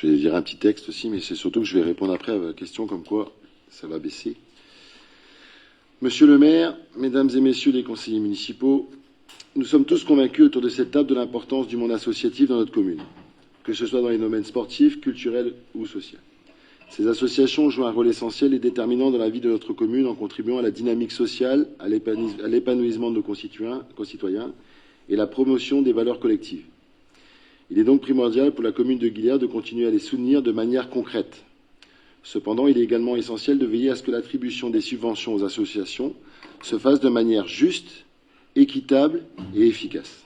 vais dire un petit texte aussi, mais c'est surtout que je vais répondre après à la question comme quoi ça va baisser. Monsieur le maire, mesdames et messieurs les conseillers municipaux, nous sommes tous convaincus autour de cette table de l'importance du monde associatif dans notre commune, que ce soit dans les domaines sportifs, culturels ou sociaux. Ces associations jouent un rôle essentiel et déterminant dans la vie de notre commune en contribuant à la dynamique sociale, à l'épanouissement de nos concitoyens et la promotion des valeurs collectives. Il est donc primordial pour la commune de Guilière de continuer à les soutenir de manière concrète. Cependant, il est également essentiel de veiller à ce que l'attribution des subventions aux associations se fasse de manière juste, équitable et efficace.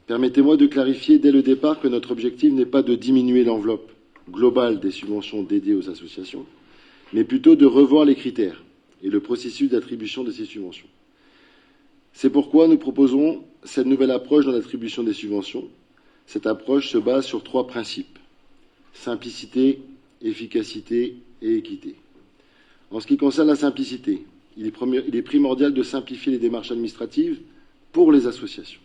Permettez-moi de clarifier dès le départ que notre objectif n'est pas de diminuer l'enveloppe globale des subventions dédiées aux associations, mais plutôt de revoir les critères et le processus d'attribution de ces subventions. C'est pourquoi nous proposons cette nouvelle approche dans l'attribution des subventions. Cette approche se base sur 3 principes: simplicité, efficacité et équité. En ce qui concerne la simplicité, il est primordial de simplifier les démarches administratives pour les associations.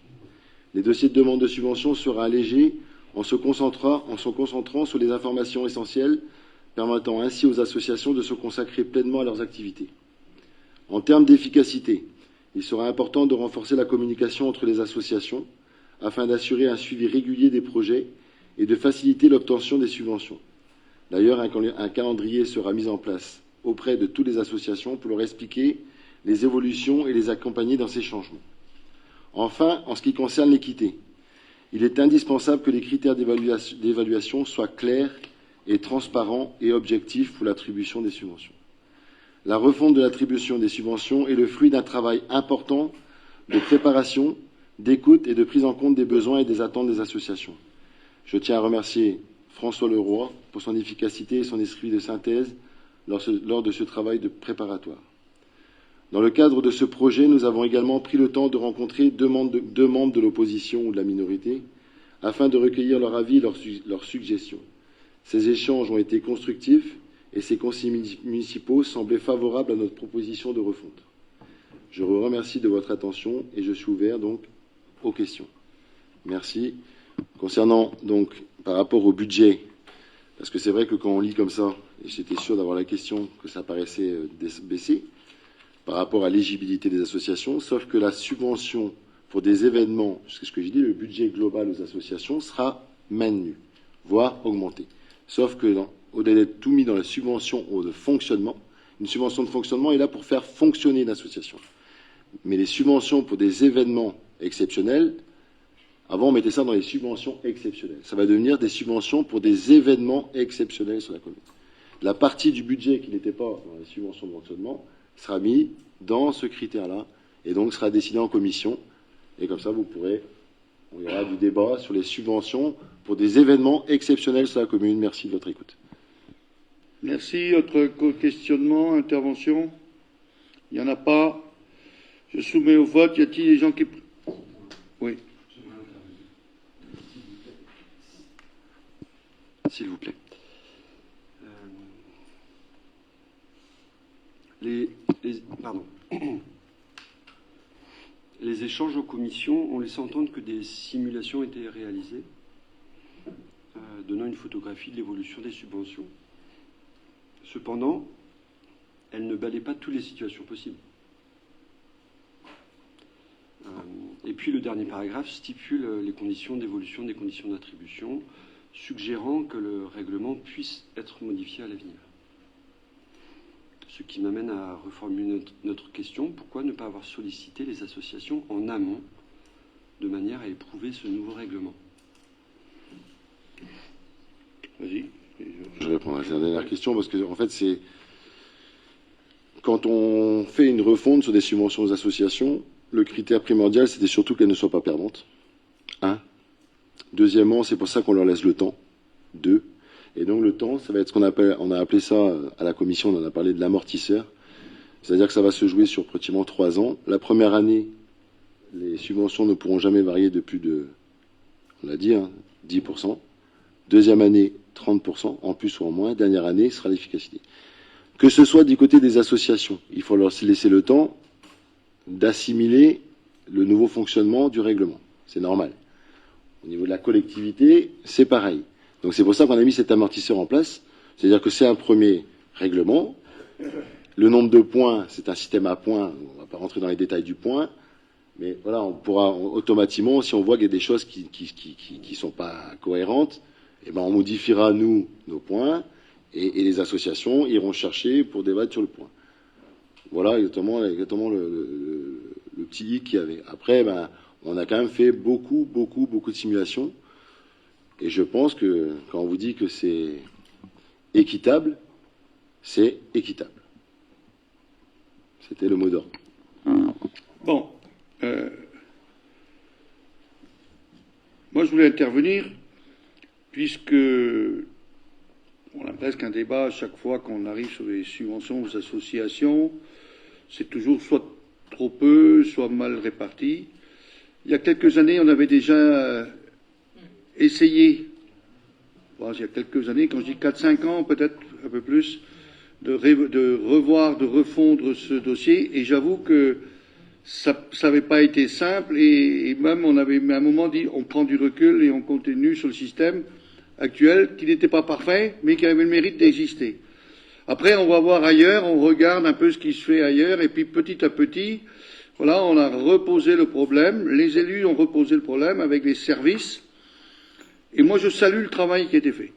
Les dossiers de demande de subvention seront allégés en se concentrant sur les informations essentielles, permettant ainsi aux associations de se consacrer pleinement à leurs activités. En termes d'efficacité, il sera important de renforcer la communication entre les associations afin d'assurer un suivi régulier des projets et de faciliter l'obtention des subventions. D'ailleurs, un calendrier sera mis en place auprès de toutes les associations pour leur expliquer les évolutions et les accompagner dans ces changements. Enfin, en ce qui concerne l'équité, il est indispensable que les critères d'évaluation soient clairs et transparents et objectifs pour l'attribution des subventions. La refonte de l'attribution des subventions est le fruit d'un travail important de préparation, d'écoute et de prise en compte des besoins et des attentes des associations. Je tiens à remercier François Leroy pour son efficacité et son esprit de synthèse lors de ce travail de préparatoire. Dans le cadre de ce projet, nous avons également pris le temps de rencontrer deux membres de l'opposition ou de la minorité afin de recueillir leur avis et leurs suggestions. Ces échanges ont été constructifs et ces conseils municipaux semblaient favorables à notre proposition de refonte. Je vous remercie de votre attention et je suis ouvert donc aux questions. Merci. Concernant donc par rapport au budget, parce que c'est vrai que quand on lit comme ça, et j'étais sûr d'avoir la question que ça paraissait baisser, par rapport à l'éligibilité des associations, sauf que la subvention pour des événements, c'est ce que j'ai dit, le budget global aux associations sera maintenu, voire augmenté. Sauf que au-delà d'être tout mis dans la subvention de fonctionnement, une subvention de fonctionnement est là pour faire fonctionner une association. Mais les subventions pour des événements exceptionnels, avant on mettait ça dans les subventions exceptionnelles. Ça va devenir des subventions pour des événements exceptionnels sur la commune. La partie du budget qui n'était pas dans les subventions de fonctionnement sera mise dans ce critère-là et donc sera décidé en commission. Et comme ça, on y aura du débat sur les subventions pour des événements exceptionnels sur la commune. Merci de votre écoute. Merci. Autre questionnement, intervention? Il n'y en a pas. Je soumets au vote. Y a-t-il des gens qui... Oui. S'il vous plaît. Les échanges en commission ont laissé entendre que des simulations étaient réalisées, donnant une photographie de l'évolution des subventions. Cependant, elles ne balaient pas toutes les situations possibles. Et puis le dernier paragraphe stipule les conditions d'évolution des conditions d'attribution, suggérant que le règlement puisse être modifié à l'avenir. Ce qui m'amène à reformuler notre question, pourquoi ne pas avoir sollicité les associations en amont, de manière à éprouver ce nouveau règlement? Vas-y. Je réponds à la dernière question, parce que, en fait, c'est... Quand on fait une refonte sur des subventions aux associations, le critère primordial, c'était surtout qu'elles ne soient pas perdantes. 1. Deuxièmement, c'est pour ça qu'on leur laisse le temps. 2. Et donc le temps, ça va être ce qu'on appelle, on a appelé ça à la commission, on en a parlé de l'amortisseur. C'est-à-dire que ça va se jouer sur pratiquement 3 ans. La première année, les subventions ne pourront jamais varier de plus de, on l'a dit, 10%. Deuxième année, 30%, en plus ou en moins. Dernière année, ce sera l'efficacité. Que ce soit du côté des associations, il faut leur laisser le temps d'assimiler le nouveau fonctionnement du règlement. C'est normal. Au niveau de la collectivité, c'est pareil. Donc c'est pour ça qu'on a mis cet amortisseur en place. C'est-à-dire que c'est un premier règlement. Le nombre de points, c'est un système à points. On ne va pas rentrer dans les détails du point. Mais voilà, on pourra automatiquement, si on voit qu'il y a des choses qui sont pas cohérentes, eh ben on modifiera, nous, nos points. Et les associations iront chercher pour débattre sur le point. Voilà exactement le petit hic qu'il y avait. Après, ben, on a quand même fait beaucoup de simulations. Et je pense que quand on vous dit que c'est équitable, c'est équitable. C'était le mot d'ordre. Bon. Moi, je voulais intervenir, puisque on a presque un débat à chaque fois qu'on arrive sur les subventions aux associations. C'est toujours soit trop peu, soit mal réparti. Il y a quelques années, on avait déjà essayé, il y a quelques années, quand je dis 4-5 ans, peut-être un peu plus, de revoir, de refondre ce dossier. Et j'avoue que ça n'avait pas été simple. Et même, on avait à un moment dit, on prend du recul et on continue sur le système actuel, qui n'était pas parfait, mais qui avait le mérite d'exister. Après, on va voir ailleurs, on regarde un peu ce qui se fait ailleurs, et puis petit à petit, voilà, on a reposé le problème, les élus ont reposé le problème avec les services, et moi je salue le travail qui a été fait,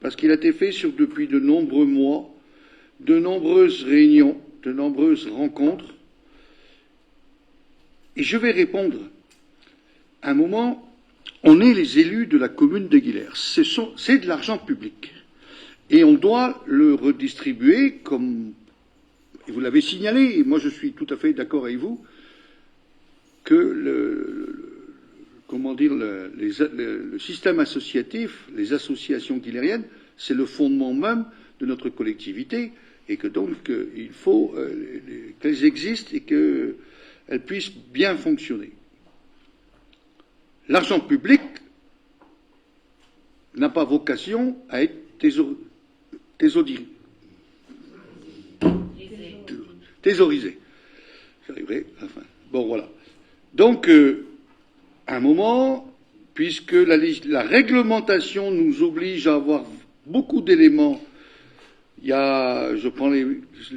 parce qu'il a été fait depuis de nombreux mois, de nombreuses réunions, de nombreuses rencontres, et je vais répondre. À un moment, on est les élus de la commune de Guilher. C'est de l'argent public. Et on doit le redistribuer comme, et vous l'avez signalé, et moi je suis tout à fait d'accord avec vous, que le système associatif, les associations guilhériennes, c'est le fondement même de notre collectivité, et que donc il faut qu'elles existent et qu'elles puissent bien fonctionner. L'argent public n'a pas vocation à être thésaurisé. J'arriverai à la fin. Bon, voilà. Donc, à un moment, puisque la réglementation nous oblige à avoir beaucoup d'éléments, je prends les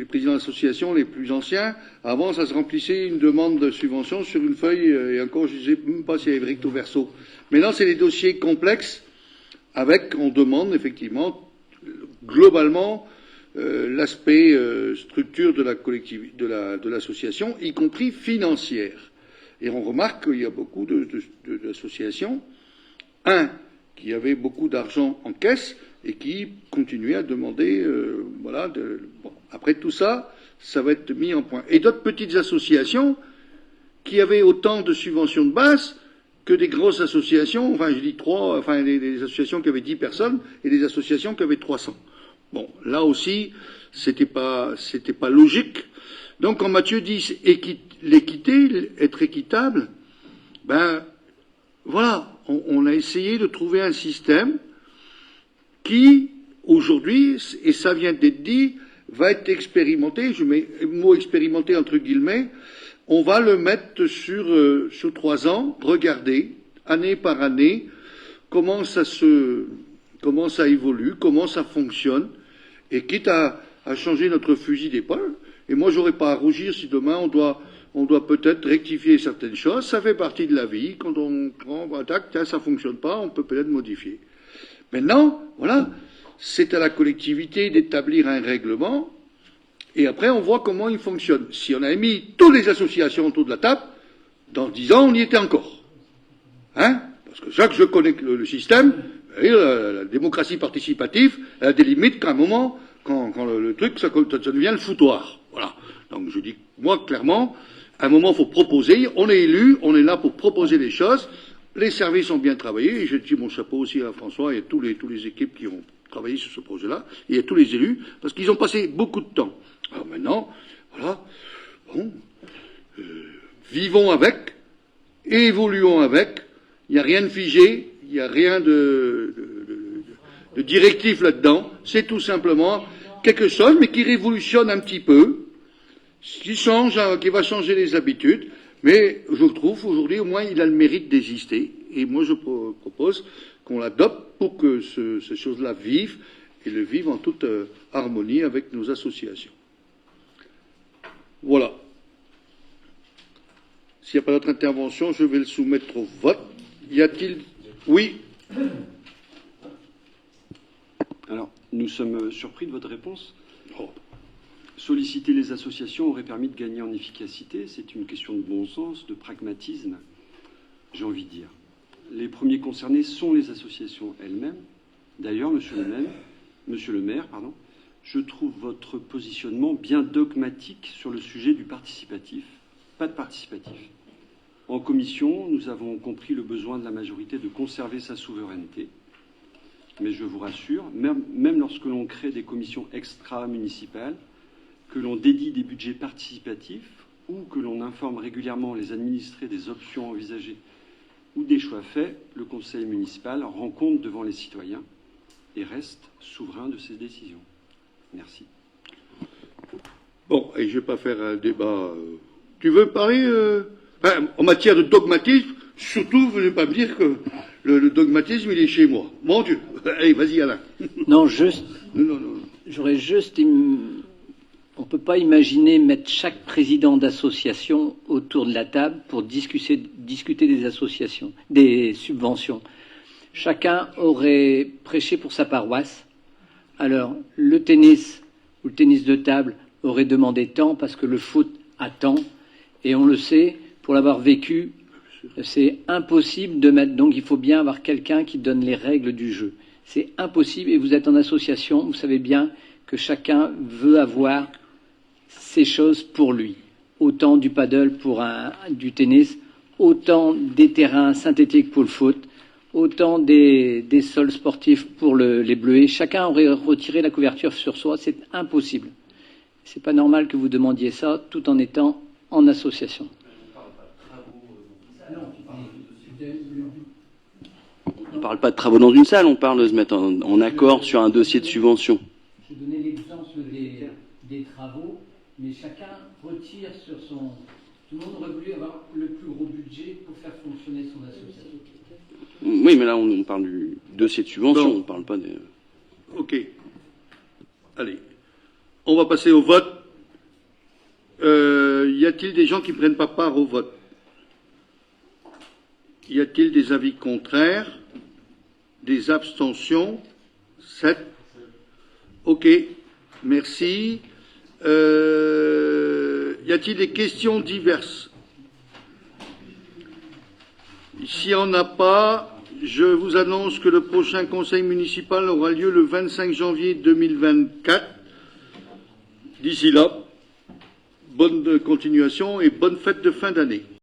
présidents d'associations les plus anciens, avant ça se remplissait une demande de subvention sur une feuille, et encore je ne sais même pas s'il y avait recto verso. Maintenant c'est des dossiers complexes, on demande effectivement, globalement, l'aspect structure de la collectivité, de l'association, y compris financière. Et on remarque qu'il y a beaucoup d'associations, qui avaient beaucoup d'argent en caisse, et qui continuaient à demander, Après tout ça, ça va être mis en point. Et d'autres petites associations qui avaient autant de subventions de base que des grosses associations, des associations qui avaient 10 personnes et des associations qui avaient 300. Bon, là aussi, c'était pas logique. Donc, quand Mathieu dit l'équité, être équitable, on a essayé de trouver un système qui, aujourd'hui, et ça vient d'être dit, va être expérimenté, je mets le mot expérimenté entre guillemets, on va le mettre sur 3 ans, regarder, année par année, comment ça évolue, comment ça fonctionne, et quitte à changer notre fusil d'épaule. Et moi, j'aurais pas à rougir si demain on doit on doit peut-être rectifier certaines choses. Ça fait partie de la vie. Quand on prend, attaque, ça ne fonctionne pas, on peut peut-être modifier. Maintenant, voilà, c'est à la collectivité d'établir un règlement, et après on voit comment il fonctionne. Si on avait mis toutes les associations autour de la table, dans 10 ans, on y était encore. Hein? Parce que chaque je connais le système, et la démocratie participative, elle a des limites qu'à un moment, quand le truc, ça devient le foutoir. Voilà. Donc je dis, moi, clairement, à un moment, il faut proposer. On est élu, on est là pour proposer des choses. Les services ont bien travaillé, et je dis mon chapeau aussi à François et à tous les équipes qui ont travaillé sur ce projet-là, et à tous les élus, parce qu'ils ont passé beaucoup de temps. Alors maintenant, voilà, bon, vivons avec, évoluons avec, il n'y a rien de figé, il n'y a rien de directif là-dedans, c'est tout simplement quelque chose, mais qui révolutionne un petit peu, qui change, qui va changer les habitudes, mais je trouve aujourd'hui au moins il a le mérite d'exister, et moi je propose qu'on l'adopte pour que ces choses-là vivent, et le vivent en toute harmonie avec nos associations. Voilà. S'il n'y a pas d'autre intervention, je vais le soumettre au vote. Y a-t-il... Oui. Alors, nous sommes surpris de votre réponse. Solliciter les associations aurait permis de gagner en efficacité. C'est une question de bon sens, de pragmatisme, j'ai envie de dire. Les premiers concernés sont les associations elles-mêmes. D'ailleurs, monsieur le maire, je trouve votre positionnement bien dogmatique sur le sujet du participatif. Pas de participatif. En commission, nous avons compris le besoin de la majorité de conserver sa souveraineté. Mais je vous rassure, même lorsque l'on crée des commissions extra-municipales, que l'on dédie des budgets participatifs ou que l'on informe régulièrement les administrés des options envisagées ou des choix faits, le conseil municipal rend compte devant les citoyens et reste souverain de ses décisions. Merci. Bon, et je ne vais pas faire un débat. Tu veux parler en matière de dogmatisme, surtout, venez pas me dire que le dogmatisme, il est chez moi. Mon Dieu. Allez, vas-y, Alain. Non, juste. Non. J'aurais juste. On ne peut pas imaginer mettre chaque président d'association autour de la table pour discuter des associations, des subventions. Chacun aurait prêché pour sa paroisse. Alors, le tennis ou le tennis de table aurait demandé tant parce que le foot a tant. Et on le sait, pour l'avoir vécu, c'est impossible de mettre. Donc, il faut bien avoir quelqu'un qui donne les règles du jeu. C'est impossible. Et vous êtes en association, vous savez bien que chacun veut avoir ces choses pour lui. Autant du paddle pour du tennis, autant des terrains synthétiques pour le foot, autant des sols sportifs pour les bleuets. Chacun aurait retiré la couverture sur soi. C'est impossible. C'est pas normal que vous demandiez ça tout en étant en association. On ne parle pas de travaux dans une salle, on parle de se mettre en accord sur un dossier de subvention. Je donnais l'exemple des travaux, mais chacun retire sur son... Tout le monde aurait voulu avoir le plus gros budget pour faire fonctionner son association. Oui, mais là, on parle du dossier de subvention, on ne parle pas des... Ok. Allez. On va passer au vote. Y a-t-il des gens qui ne prennent pas part au vote? Y a-t-il des avis contraires? Des abstentions? 7. Ok. Merci. Y a-t-il des questions diverses? S'il n'y en a pas, je vous annonce que le prochain conseil municipal aura lieu le 25 janvier 2024. D'ici là, bonne continuation et bonne fête de fin d'année.